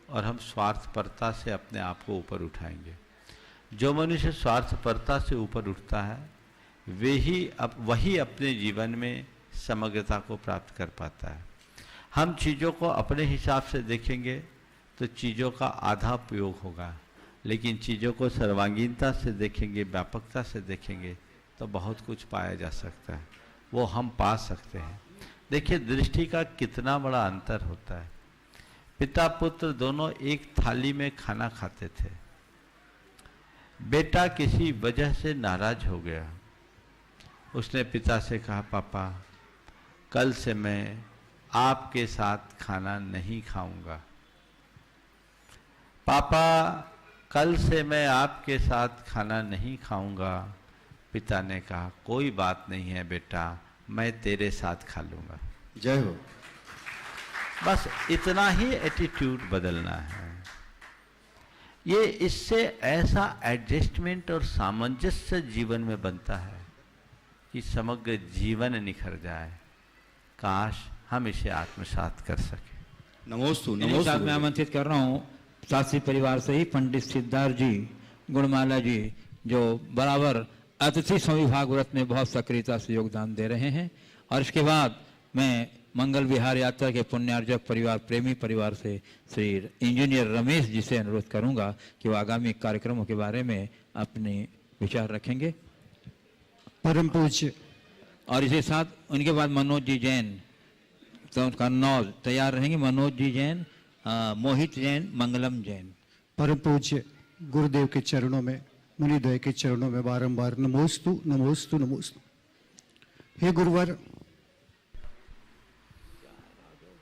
और हम स्वार्थपरता से अपने आप को ऊपर उठाएंगे। जो मनुष्य स्वार्थपरता से ऊपर उठता है वही अपने जीवन में समग्रता को प्राप्त कर पाता है। हम चीज़ों को अपने हिसाब से देखेंगे तो चीज़ों का आधा उपयोग होगा, लेकिन चीज़ों को सर्वांगीणता से देखेंगे, व्यापकता से देखेंगे तो बहुत कुछ पाया जा सकता है, वो हम पा सकते हैं। देखिए, दृष्टि का कितना बड़ा अंतर होता है। पिता पुत्र दोनों एक थाली में खाना खाते थे। बेटा किसी वजह से नाराज हो गया। उसने पिता से कहा, पापा कल से मैं आपके साथ खाना नहीं खाऊंगा। पापा कल से मैं आपके साथ खाना नहीं खाऊंगा। पिता ने कहा, कोई बात नहीं है बेटा, मैं तेरे साथ खा लूंगा। जय हो। बस इतना ही एटीट्यूड बदलना है। ये इससे ऐसा एडजस्टमेंट और सामंजस्य जीवन में बनता है कि समग्र जीवन निखर जाए। काश हम इसे आत्मसात कर सके। नमोस्तु। नमोस्तु। मैं आमंत्रित कर रहा हूँ शास्त्री परिवार से ही पंडित सिद्धार्थ जी, गुणमाला जी, जो बराबर अतिथि संविभाग व्रत में बहुत सक्रियता से योगदान दे रहे हैं। और इसके बाद मैं मंगल विहार यात्रा के पुण्यार्जक परिवार, प्रेमी परिवार से श्री इंजीनियर रमेश जी से अनुरोध करूंगा कि वो आगामी कार्यक्रमों के बारे में अपने विचार रखेंगे। परम पूज्य। और इसी साथ उनके बाद मनोज जी जैन, तो कन्नौज तैयार रहेंगे। मनोज जी जैन, मोहित जैन, मंगलम जैन। परम पूज्य गुरुदेव के चरणों में, मुनिद्वय के चरणों में बारंबार नमोस्तु नमोस्तु नमोस्तु। हे गुरुवर,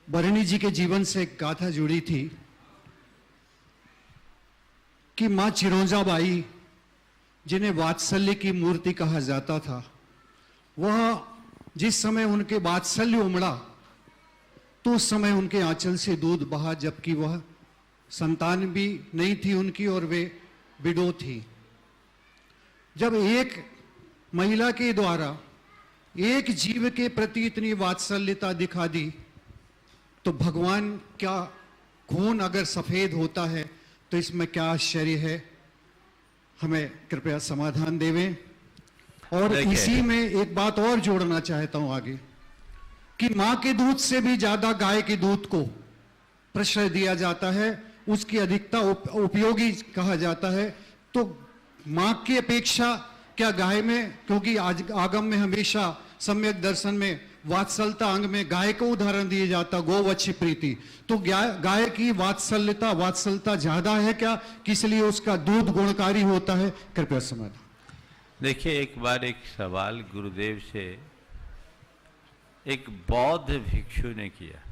बरनी जी के जीवन से एक गाथा जुड़ी थी कि मां चिरौंजाबाई, जिन्हें वात्सल्य की मूर्ति कहा जाता था, वह जिस समय उनके वात्सल्य उमड़ा तो उस समय उनके आंचल से दूध बहा, जबकि वह संतान भी नहीं थी उनकी और वे विडो थी। जब एक महिला के द्वारा एक जीव के प्रति इतनी वात्सल्यता दिखा दी तो भगवान क्या, खून अगर सफेद होता है तो इसमें क्या आश्चर्य है। हमें कृपया समाधान देवें। और इसी में एक बात और जोड़ना चाहता हूं आगे कि मां के दूध से भी ज्यादा गाय के दूध को प्रश्रय दिया जाता है, उसकी अधिकता उपयोगी कहा जाता है। तो मां की अपेक्षा क्या गाय में, क्योंकि आज आगम में हमेशा सम्यक दर्शन में वात्सलता अंग में गाय को उदाहरण दिया जाता, गोवत्स प्रीति, तो गाय की वात्सलता ज्यादा है क्या, किस लिए उसका दूध गुणकारी होता है? कृपया समाधान। देखिए, एक बार एक सवाल गुरुदेव से एक बौद्ध भिक्षु ने किया।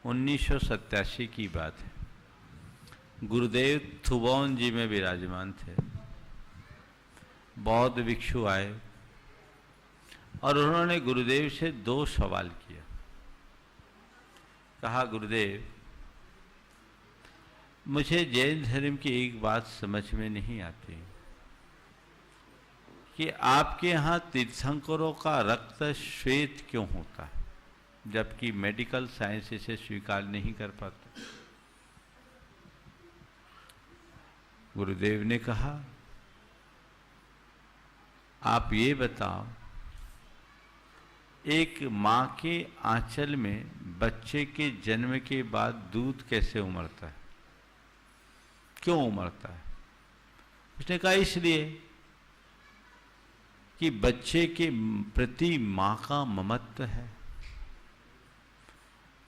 1987 की बात है। गुरुदेव थुबौन जी में विराजमान थे। बौद्ध भिक्षु आए और उन्होंने गुरुदेव से 2 सवाल किया। कहा, गुरुदेव मुझे जैन धर्म की एक बात समझ में नहीं आती कि आपके यहाँ तीर्थंकरों का रक्त श्वेत क्यों होता है, जबकि मेडिकल साइंस इसे स्वीकार नहीं कर पाता। गुरुदेव ने कहा, आप ये बताओ, एक माँ के आंचल में बच्चे के जन्म के बाद दूध कैसे उमड़ता है, क्यों उमड़ता है? उसने कहा, इसलिए कि बच्चे के प्रति माँ का ममत्व है।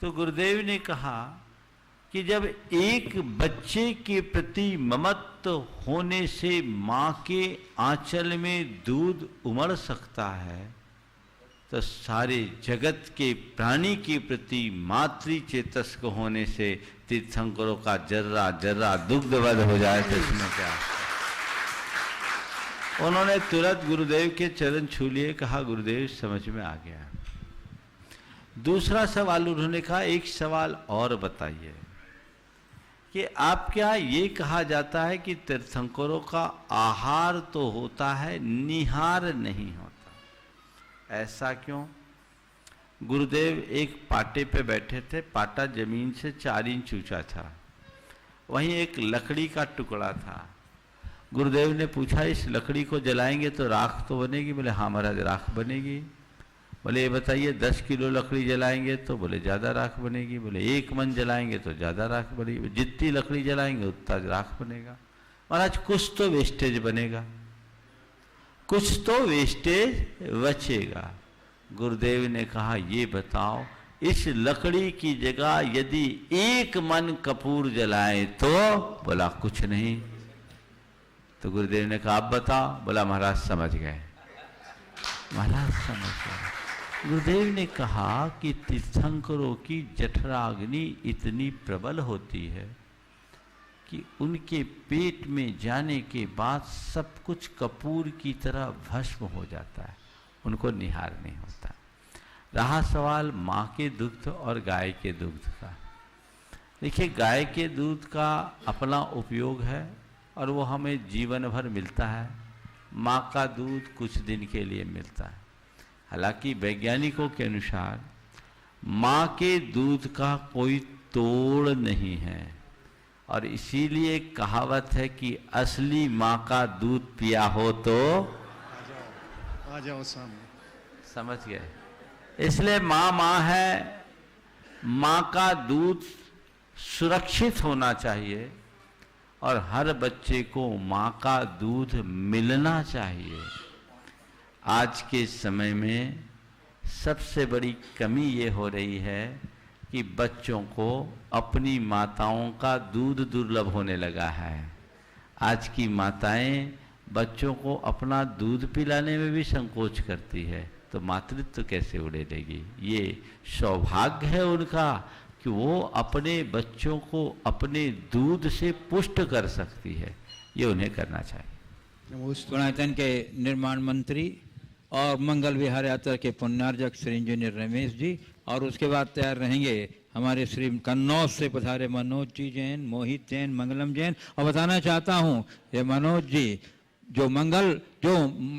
तो गुरुदेव ने कहा कि जब एक बच्चे के प्रति ममत्व होने से माँ के आंचल में दूध उमड़ सकता है, तो सारे जगत के प्राणी के प्रति मातृ चेतस्क होने से तीर्थंकरों का जर्रा जर्रा दुग्धवध हो जाए तो इसमें क्या? उन्होंने तुरंत गुरुदेव के चरण छू लिए। कहा, गुरुदेव समझ में आ गया। दूसरा सवाल उन्होंने कहा, एक सवाल और बताइए कि आप क्या ये कहा जाता है कि तीर्थंकरों का आहार तो होता है, निहार नहीं होता, ऐसा क्यों? गुरुदेव एक पाटे पे बैठे थे। पाटा जमीन से 4 इंच ऊंचा था। वहीं एक लकड़ी का टुकड़ा था। गुरुदेव ने पूछा, इस लकड़ी को जलाएंगे तो राख तो बनेगी? बोले, हाँ महाराज, राख बनेगी। बोले, ये बताइए 10 किलो लकड़ी जलाएंगे तो? बोले, ज़्यादा राख बनेगी। बोले, 1 मन जलाएंगे तो ज़्यादा राख बनेगी। जितनी लकड़ी जलाएंगे उतना राख बनेगा। महाराज, कुछ तो वेस्टेज बनेगा, कुछ तो वेस्टेज बचेगा। गुरुदेव ने कहा, ये बताओ, इस लकड़ी की जगह यदि 1 मन कपूर जलाएं तो? बोला, कुछ नहीं। तो गुरुदेव ने कहा, आप बताओ। बोला, महाराज समझ गए, महाराज समझ गए। गुरुदेव ने कहा कि तीर्थंकरों की जठराग्नि इतनी प्रबल होती है कि उनके पेट में जाने के बाद सब कुछ कपूर की तरह भस्म हो जाता है, उनको निहार नहीं होता। रहा सवाल माँ के दुग्ध और गाय के दुग्ध का। देखिए, गाय के दूध का अपना उपयोग है और वो हमें जीवन भर मिलता है। माँ का दूध कुछ दिन के लिए मिलता है। हालांकि वैज्ञानिकों के अनुसार माँ के दूध का कोई तोड़ नहीं है और इसीलिए कहावत है कि असली माँ का दूध पिया हो तो आ जाओ सामने। समझ गए? इसलिए माँ माँ है, माँ का दूध सुरक्षित होना चाहिए और हर बच्चे को माँ का दूध मिलना चाहिए। आज के समय में सबसे बड़ी कमी ये हो रही है कि बच्चों को अपनी माताओं का दूध दुर्लभ होने लगा है। आज की माताएं बच्चों को अपना दूध पिलाने में भी संकोच करती है, तो मातृत्व कैसे उड़ेगी? ये सौभाग्य है उनका कि वो अपने बच्चों को अपने दूध से पुष्ट कर सकती है। ये उन्हें करना चाहिए। गुणायतन के निर्माण मंत्री और मंगल विहार यात्रा के पुण्यार्जक श्री इंजीनियर रमेश जी, और उसके बाद तैयार रहेंगे हमारे श्री कन्नौज से पधारे मनोज जी जैन, मोहित जैन, मंगलम जैन। और बताना चाहता हूँ, ये मनोज जी जो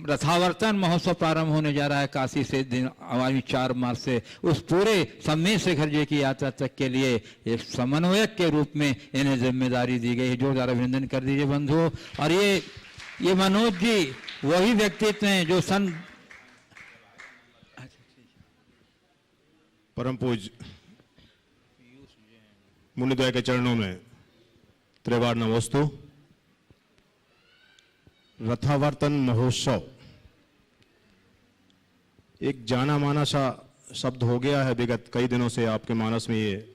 रथावर्तन महोत्सव प्रारंभ होने जा रहा है काशी से आगामी 4 मार्च से, उस पूरे सम्मेद शेखर जी की यात्रा तक के लिए एक समन्वयक के रूप में इन्हें जिम्मेदारी दी गई है। जोरदार अभिनंदन कर दीजिए बंधुओं। और ये मनोज जी वही व्यक्तित्व हैं जो परम पूज्य मुनिद्वय के चरणों में त्रिवार नमोस्तु। रथावर्तन महोत्सव एक जाना माना सा शब्द हो गया है। विगत कई दिनों से आपके मानस में ये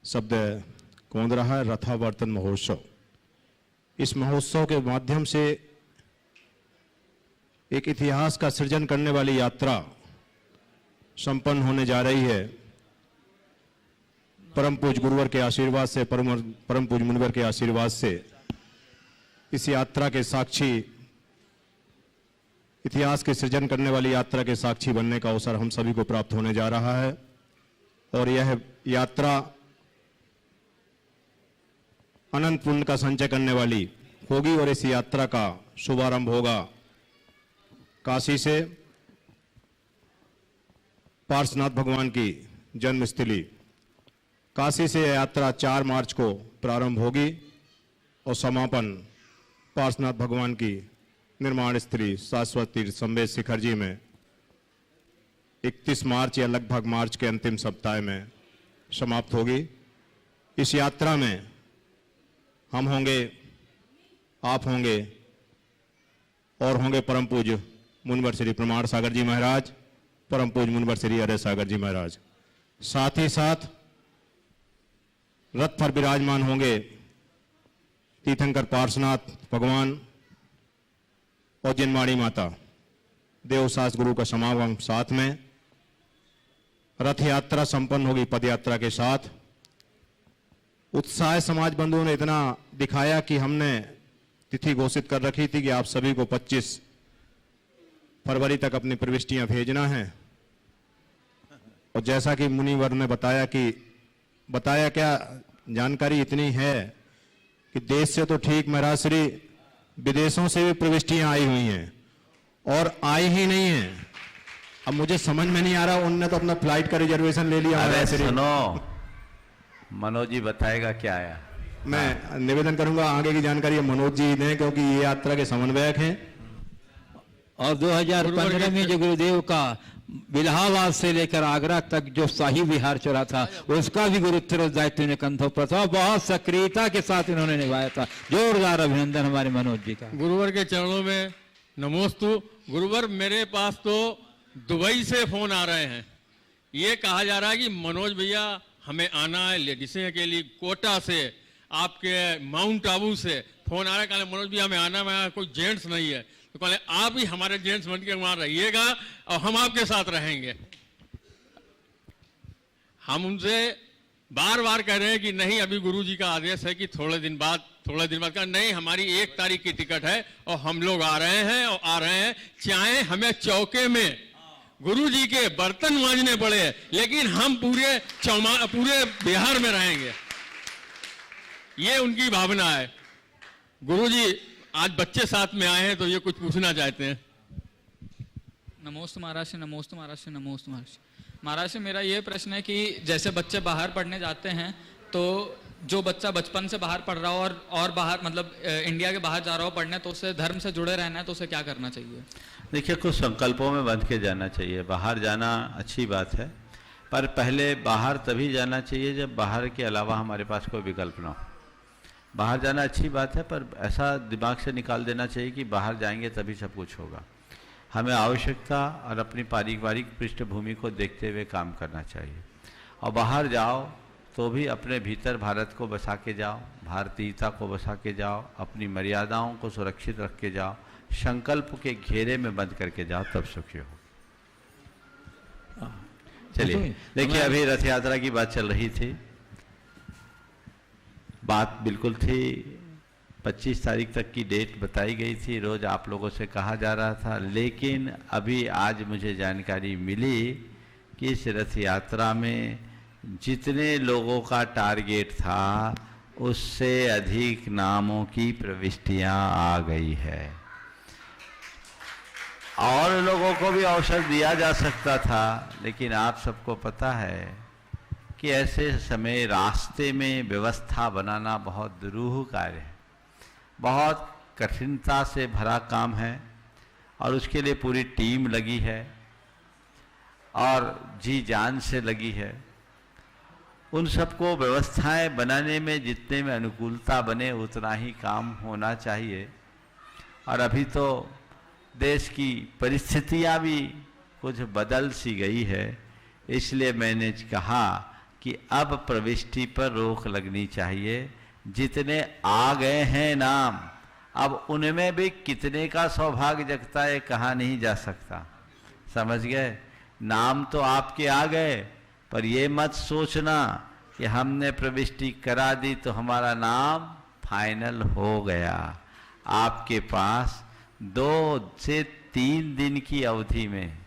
शब्द कौंध रहा है, रथावर्तन महोत्सव। इस महोत्सव के माध्यम से एक इतिहास का सृजन करने वाली यात्रा संपन्न होने जा रही है। परम पूज्य गुरुवर के आशीर्वाद से, परम पूज्य मुनिवर के आशीर्वाद से इस यात्रा के साक्षी, इतिहास के सृजन करने वाली यात्रा के साक्षी बनने का अवसर हम सभी को प्राप्त होने जा रहा है। और यह यात्रा अनंत पुण्य का संचय करने वाली होगी और इस यात्रा का शुभारंभ होगा काशी से, पार्श्वनाथ भगवान की जन्मस्थली काशी से। यह यात्रा 4 मार्च को प्रारंभ होगी और समापन पार्श्वनाथ भगवान की निर्माण स्थली शाश्वत तीर्थ संवेद शिखर जी में 31 मार्च या लगभग मार्च के अंतिम सप्ताह में समाप्त होगी। इस यात्रा में हम होंगे, आप होंगे और होंगे परम पूज्य मुनिवर श्री प्रमाण सागर जी महाराज, परम पूज्य मुनिवर श्री अरे सागर जी महाराज। साथ ही साथ रथ पर विराजमान होंगे तीर्थंकर पार्श्वनाथ भगवान और जिनवाणी माता, देवशास गुरु का समागम साथ में। रथ यात्रा संपन्न होगी पद यात्रा के साथ। उत्साह समाज बंधुओं ने इतना दिखाया कि हमने तिथि घोषित कर रखी थी कि आप सभी को 25 फरवरी तक अपनी प्रविष्टियां भेजना है। और जैसा कि मुनिवर ने बताया क्या जानकारी इतनी है कि देश से तो ठीक महाराज श्री विदेशों से भी प्रविष्टियां आई हुई हैं और आई ही नहीं है। अब मुझे समझ में नहीं आ रहा, उनने तो अपना फ्लाइट का रिजर्वेशन ले लिया। अरे सुनो, मनोज जी बताएगा क्या आया। मैं निवेदन करूंगा आगे की जानकारी मनोज जी दें, क्योंकि ये यात्रा के समन्वयक हैं। और 2015 में जो गुरुदेव का इलाहाबाद से लेकर आगरा तक जो शाही विहार चला था, उसका भी गुरुत्व दायित्व ने कंधों पर था। बहुत सक्रियता के साथ इन्होंने निभाया था। जोरदार अभिनंदन हमारे मनोज जी का। गुरुवर के चरणों में नमोस्तु। गुरुवर, मेरे पास तो दुबई से फोन आ रहे हैं। ये कहा जा रहा है कि मनोज भैया हमें आना है लेडीसें के लिए, कोटा से, आपके माउंट आबू से फोन आ रहा है। कहले मनोज भैया हमें आना है, कोई जेंट्स नहीं है। तो कहले आप ही हमारे जेंट्स बन के वहां रहिएगा और हम आपके साथ रहेंगे। हम उनसे बार बार कह रहे हैं कि नहीं, अभी गुरुजी का आदेश है कि थोड़े दिन बाद का नहीं, हमारी 1 तारीख की टिकट है और हम लोग आ रहे हैं। चाहे हमें चौके में गुरुजी के बर्तन मांजने पड़े, लेकिन हम पूरे बिहार में रहेंगे। ये उनकी भावना है। गुरुजी, आज बच्चे साथ में आए हैं तो ये कुछ पूछना चाहते हैं। नमोस्तु महाराज से, नमोस्तु महाराज से, नमोस्तु महाराज से। महाराज से मेरा ये प्रश्न है कि जैसे बच्चे बाहर पढ़ने जाते हैं, तो जो बच्चा बचपन से बाहर पढ़ रहा हो और बाहर मतलब इंडिया के बाहर जा रहा हो पढ़ने, तो उसे धर्म से जुड़े रहना है, तो उसे क्या करना चाहिए? देखिए, कुछ संकल्पों में बंध के जाना चाहिए। बाहर जाना अच्छी बात है, पर पहले बाहर तभी जाना चाहिए जब बाहर के अलावा हमारे पास कोई विकल्प ना हो। बाहर जाना अच्छी बात है, पर ऐसा दिमाग से निकाल देना चाहिए कि बाहर जाएंगे तभी सब कुछ होगा। हमें आवश्यकता और अपनी पारिवारिक पृष्ठभूमि को देखते हुए काम करना चाहिए। और बाहर जाओ तो भी अपने भीतर भारत को बसा के जाओ, भारतीयता को बसा के जाओ, अपनी मर्यादाओं को सुरक्षित रख के जाओ, संकल्प के घेरे में बंद करके जाओ, तब सुखी हो। चलिए, देखिए, अभी रथ यात्रा की बात चल रही थी। बात बिल्कुल थी 25 तारीख तक की डेट बताई गई थी, रोज आप लोगों से कहा जा रहा था। लेकिन अभी आज मुझे जानकारी मिली कि इस रथ यात्रा में जितने लोगों का टारगेट था, उससे अधिक नामों की प्रविष्टियां आ गई है। और लोगों को भी अवसर दिया जा सकता था, लेकिन आप सबको पता है कि ऐसे समय रास्ते में व्यवस्था बनाना बहुत दुरूह कार्य है, बहुत कठिनता से भरा काम है, और उसके लिए पूरी टीम लगी है और जी जान से लगी है। उन सबको व्यवस्थाएं बनाने में जितने में अनुकूलता बने उतना ही काम होना चाहिए। और अभी तो देश की परिस्थितियां भी कुछ बदल सी गई है, इसलिए मैंने कहा कि अब प्रविष्टि पर रोक लगनी चाहिए। जितने आ गए हैं नाम, अब उनमें भी कितने का सौभाग्य जगता है कहा नहीं जा सकता। समझ गए? नाम तो आपके आ गए, पर ये मत सोचना कि हमने प्रविष्टि करा दी तो हमारा नाम फाइनल हो गया। आपके पास 2 से 3 दिन की अवधि में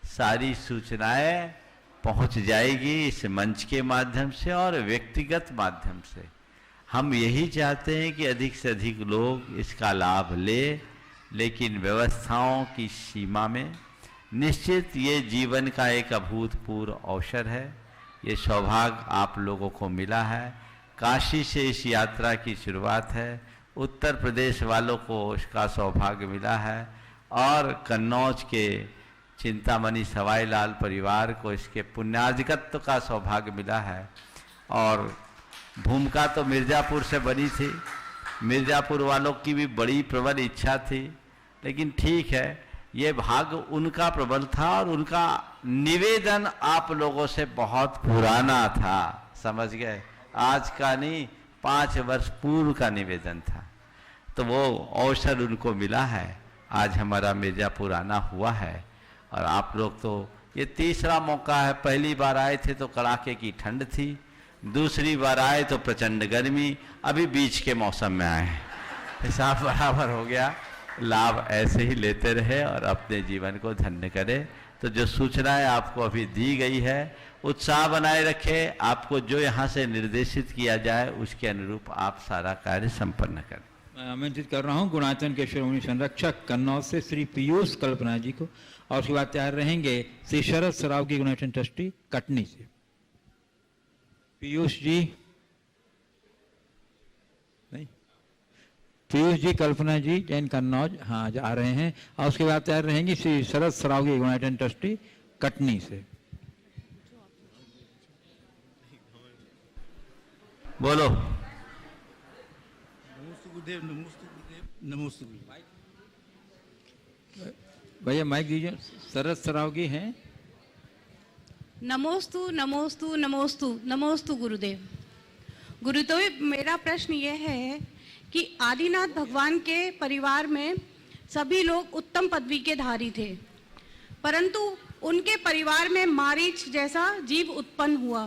सारी सूचनाएं पहुंच जाएगी इस मंच के माध्यम से और व्यक्तिगत माध्यम से। हम यही चाहते हैं कि अधिक से अधिक लोग इसका लाभ ले, लेकिन व्यवस्थाओं की सीमा में। निश्चित ये जीवन का एक अभूतपूर्व अवसर है। ये सौभाग्य आप लोगों को मिला है। काशी से इस यात्रा की शुरुआत है, उत्तर प्रदेश वालों को उसका सौभाग्य मिला है और कन्नौज के चिंतामणि सवाई लाल परिवार को इसके पुण्यार्जिकत्व का सौभाग्य मिला है। और भूमिका तो मिर्ज़ापुर से बनी थी, मिर्ज़ापुर वालों की भी बड़ी प्रबल इच्छा थी, लेकिन ठीक है, ये भाग्य उनका प्रबल था और उनका निवेदन आप लोगों से बहुत पुराना था, समझ गए? आज का नहीं, 5 वर्ष पूर्व का निवेदन था। तो वो अवसर उनको मिला है। आज हमारा मिर्ज़ापुर आना हुआ है और आप लोग तो ये तीसरा मौका है। पहली बार आए थे तो कड़ाके की ठंड थी, दूसरी बार आए तो प्रचंड गर्मी, अभी बीच के मौसम में आए, हिसाब बराबर हो गया। लाभ ऐसे ही लेते रहे और अपने जीवन को धन्य करें। तो जो सूचनाएं आपको अभी दी गई है, उत्साह बनाए रखें। आपको जो यहाँ से निर्देशित किया जाए उसके अनुरूप आप सारा कार्य संपन्न करें। मैं आमंत्रित कर रहा हूँ गुणाचन के शिरोमणि संरक्षक कन्नौज से श्री पीयूष कल्पना जी को, और उसके बाद तैयार रहेंगे श्री शरद सराव की गुणाचन ट्रस्टी कटनी से। पीयूष जी नहीं, पीयूष जी, कल्पना जी, जैन कन्नौज, हाँ आ रहे हैं। और उसके बाद तैयार रहेंगी श्री शरद सराव की गुणाचन ट्रस्टी कटनी से। बोलो। भैया माइक दीजिए। शरद सरावगी हैं। नमोस्तु नमोस्तु नमोस्तु नमोस्तु गुरुदेव। गुरुदेव, मेरा प्रश्न यह है कि आदिनाथ भगवान के परिवार में सभी लोग उत्तम पदवी के धारी थे, परंतु उनके परिवार में मारीच जैसा जीव उत्पन्न हुआ,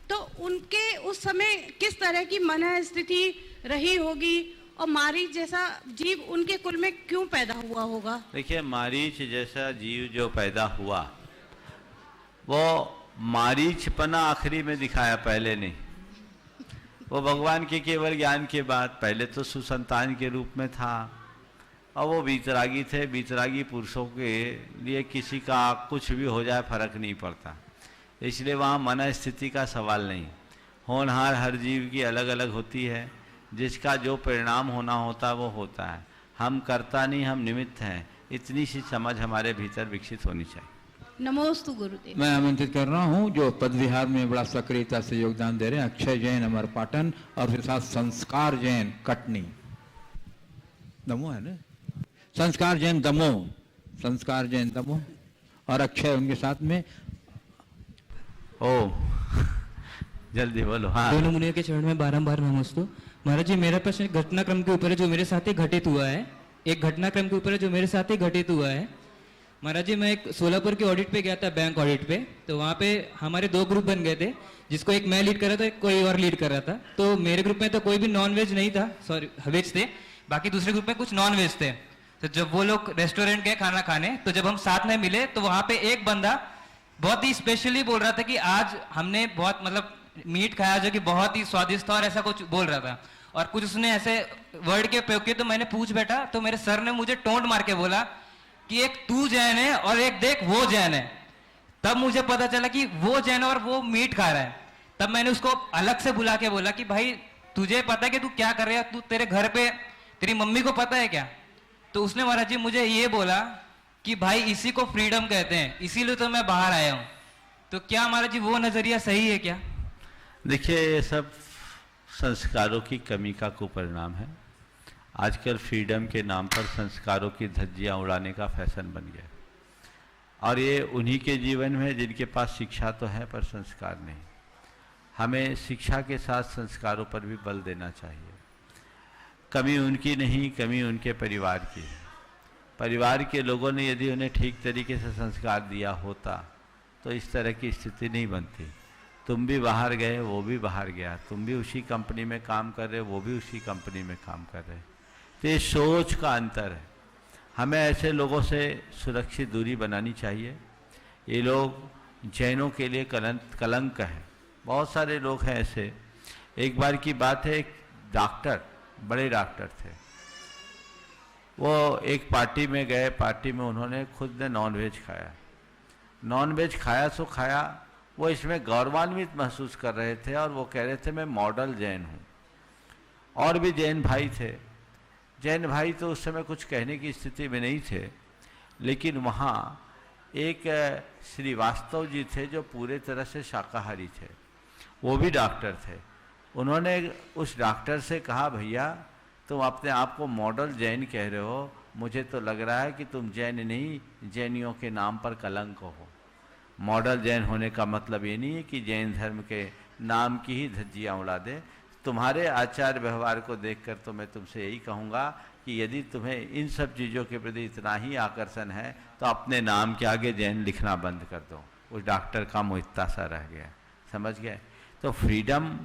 तो उनके उस समय किस तरह की मन स्थिति रही होगी और मारीच जैसा जीव उनके कुल में क्यों पैदा हुआ होगा? देखिए, मारीच जैसा जीव जो पैदा हुआ वो मारीचपना आखिरी में दिखाया, पहले नहीं। वो भगवान के केवल ज्ञान के बाद पहले तो सुसंतान के रूप में था और वो बीतरागी थे। बीतरागी पुरुषों के लिए किसी का कुछ भी हो जाए फर्क नहीं पड़ता, इसलिए वहाँ मन स्थिति का सवाल नहीं। होनहार हर जीव की अलग अलग होती है, जिसका जो परिणाम होना होता है वो होता है। हम कर्ता नहीं, हम निमित्त हैं। इतनी सी समझ हमारे भीतर विकसित होनी चाहिए। नमोस्तु गुरुदेव। मैं आमंत्रित कर रहा हूँ जो पद विहार में बड़ा सक्रियता से योगदान दे रहे हैं, अक्षय जैन अमर पाटन और उसके साथ संस्कार जैन कटनी। दमो है ना? संस्कार जैन दमो, संस्कार जैन दमो और अक्षय उनके साथ में। ओ जल्दी बोलो। हाँ, दोनों मुनियों के चरण में बारंबार नमोस्तु। महाराज जी, मेरा प्रश्न घटनाक्रम के ऊपर है जो मेरे साथ ही घटित हुआ है। एक घटनाक्रम के ऊपर है जो मेरे साथ ही घटित हुआ है। महाराज जी, मैं एक सोलापुर के ऑडिट पे गया था, बैंक ऑडिट पे। तो वहाँ पे हमारे 2 ग्रुप बन गए थे, जिसको एक मैं लीड कर रहा था, कोई और लीड कर रहा था। तो मेरे ग्रुप में तो कोई भी नॉन वेज नहीं था, सॉरी वेज थे, बाकी दूसरे ग्रुप में कुछ नॉन वेज थे। तो जब वो लोग रेस्टोरेंट गए खाना खाने, तो जब हम साथ में मिले तो वहाँ पे एक बंदा बहुत ही स्पेशली बोल रहा था कि आज हमने बहुत मतलब मीट खाया जो कि बहुत ही स्वादिष्ट था, और ऐसा कुछ बोल रहा था। और कुछ उसने ऐसे वर्ड के प्रयोग किए, तो मैंने पूछ बैठा, तो मेरे सर ने मुझे टोंट मार के बोला कि एक तू जैन है और एक देख वो जैन है। तब मुझे पता चला कि वो जैन और वो मीट खा रहा है। तब मैंने उसको अलग से बुला के बोला कि भाई तुझे पता है कि तू क्या कर रहा है? तू तेरे घर पे तेरी मम्मी को पता है क्या? तो उसने महाराज जी मुझे ये बोला कि भाई इसी को फ्रीडम कहते हैं, इसीलिए तो मैं बाहर आया हूं। तो क्या महाराज जी वो नजरिया सही है क्या? देखिए, ये सब संस्कारों की कमी का कुपरिणाम है। आजकल फ्रीडम के नाम पर संस्कारों की धज्जियां उड़ाने का फैशन बन गया, और ये उन्हीं के जीवन में जिनके पास शिक्षा तो है पर संस्कार नहीं। हमें शिक्षा के साथ संस्कारों पर भी बल देना चाहिए। कमी उनकी नहीं, कमी उनके परिवार की है। परिवार के लोगों ने यदि उन्हें ठीक तरीके से संस्कार दिया होता तो इस तरह की स्थिति नहीं बनती। तुम भी बाहर गए, वो भी बाहर गया, तुम भी उसी कंपनी में काम कर रहे, वो भी उसी कंपनी में काम कर रहे। तो ये सोच का अंतर है। हमें ऐसे लोगों से सुरक्षित दूरी बनानी चाहिए। ये लोग जैनों के लिए कलंक है। बहुत सारे लोग हैं ऐसे। एक बार की बात है, एक डॉक्टर, बड़े डॉक्टर थे, वो एक पार्टी में गए। पार्टी में उन्होंने खुद ने नॉनवेज खाया। नॉनवेज खाया सो खाया, वो इसमें गौरवान्वित महसूस कर रहे थे और वो कह रहे थे मैं मॉडल जैन हूँ। और भी जैन भाई थे। जैन भाई तो उस समय कुछ कहने की स्थिति में नहीं थे, लेकिन वहाँ एक श्रीवास्तव जी थे जो पूरे तरह से शाकाहारी थे, वो भी डॉक्टर थे। उन्होंने उस डॉक्टर से कहा, भैया तुम अपने आप को मॉडल जैन कह रहे हो, मुझे तो लग रहा है कि तुम जैन नहीं, जैनियों के नाम पर कलंक हो। मॉडल जैन होने का मतलब ये नहीं है कि जैन धर्म के नाम की ही धज्जियाँ उड़ा दे। तुम्हारे आचार व्यवहार को देखकर तो मैं तुमसे यही कहूँगा कि यदि तुम्हें इन सब चीज़ों के प्रति इतना ही आकर्षण है तो अपने नाम के आगे जैन लिखना बंद कर दो। उस डॉक्टर का मुँह इतना सा रह गया, समझ गए? तो फ्रीडम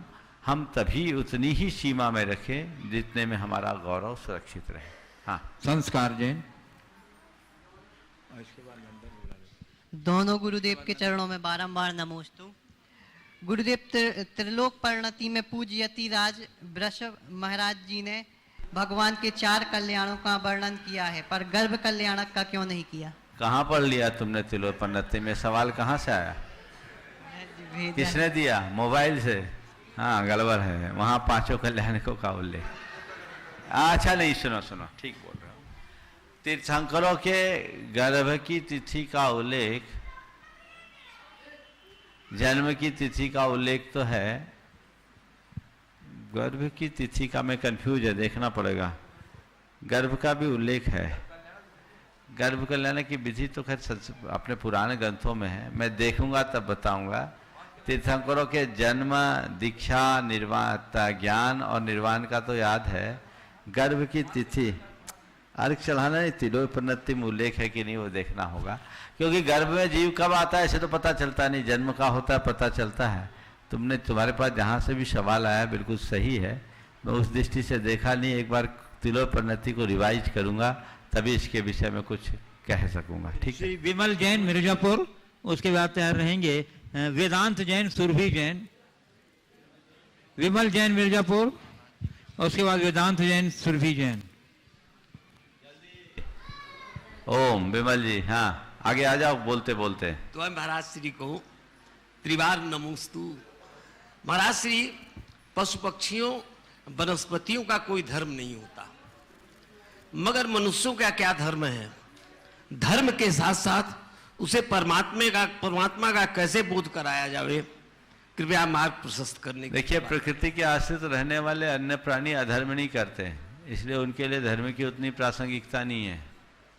हम तभी उतनी ही सीमा में रखें जितने में हमारा गौरव सुरक्षित रहे। हाँ, संस्कार जैन। दोनों गुरुदेव के चरणों में बारंबार नमोस्तु। गुरुदेव त्रिलोक परिणति में पूज्य यतिराज वृषभ महाराज जी ने भगवान के 4 कल्याणों का वर्णन किया है, पर गर्भ कल्याणक का क्यों नहीं किया? कहाँ पढ़ लिया तुमने त्रिलोक परिणति में? सवाल कहाँ से आया? किसने दिया? मोबाइल से? हाँ, गड़बड़ है। वहाँ 5 कल्याणकों का उल्लेख। अच्छा नहीं, सुनो सुनो, ठीक बोल रहे हो। तीर्थंकरों के गर्भ की तिथि का उल्लेख, जन्म की तिथि का उल्लेख तो है, गर्भ की तिथि का मैं कंफ्यूज है, देखना पड़ेगा। गर्भ का भी उल्लेख है। गर्भ कल्याण की विधि तो खैर अपने पुराने ग्रंथों में है, मैं देखूंगा तब बताऊंगा। तीर्थंकरों के जन्म, दीक्षा, निर्वाण, ज्ञान और निर्वाण का तो याद है। गर्भ की तिथि अर्घ चढ़ाना नहीं, त्रिलोक परिणति में उल्लेख है कि नहीं वो देखना होगा, क्योंकि गर्भ में जीव कब आता है ऐसे तो पता चलता नहीं, जन्म का होता है पता चलता है। तुम्हारे पास जहाँ से भी सवाल आया बिल्कुल सही है, मैं उस दृष्टि से देखा नहीं। एक बार त्रिलोक परिणति को रिवाइज करूँगा तभी इसके विषय में कुछ कह सकूँगा। ठीक है। विमल जैन मिर्जापुर, उसके बाद तैयार रहेंगे वेदांत जैन सुरभि जैन। विमल जैन मिर्जापुर, उसके बाद वेदांत जैन सुरभि जैन। ओम विमल जी, हाँ आगे आ जाओ बोलते बोलते। तो मैं महाराज श्री को त्रिवार नमोस्तु। महाराज श्री, पशु पक्षियों वनस्पतियों का कोई धर्म नहीं होता, मगर मनुष्यों का क्या धर्म है? धर्म के साथ साथ उसे परमात्मा का कैसे बोध कराया जाए, कृपया मार्ग प्रशस्त करने। देखिए, प्रकृति के आश्रित रहने वाले अन्य प्राणी अधर्म नहीं करते हैं, इसलिए उनके लिए धर्म की उतनी प्रासंगिकता नहीं है।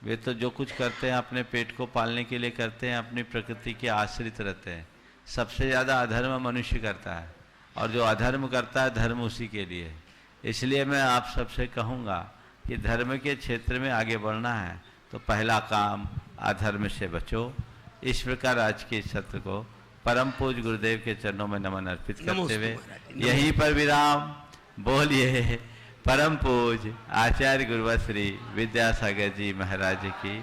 वे तो जो कुछ करते हैं अपने पेट को पालने के लिए करते हैं, अपनी प्रकृति के आश्रित रहते हैं। सबसे ज़्यादा अधर्म मनुष्य करता है, और जो अधर्म करता है धर्म उसी के लिए। इसलिए मैं आप सबसे कहूँगा कि धर्म के क्षेत्र में आगे बढ़ना है तो पहला काम अधर्म से बचो। इस प्रकार आज के सत्र को परम पूज्य गुरुदेव के चरणों में नमन अर्पित करते हुए यहीं पर विराम। बोलिए परम पूज्य आचार्य गुरुवर श्री विद्यासागर जी महाराज की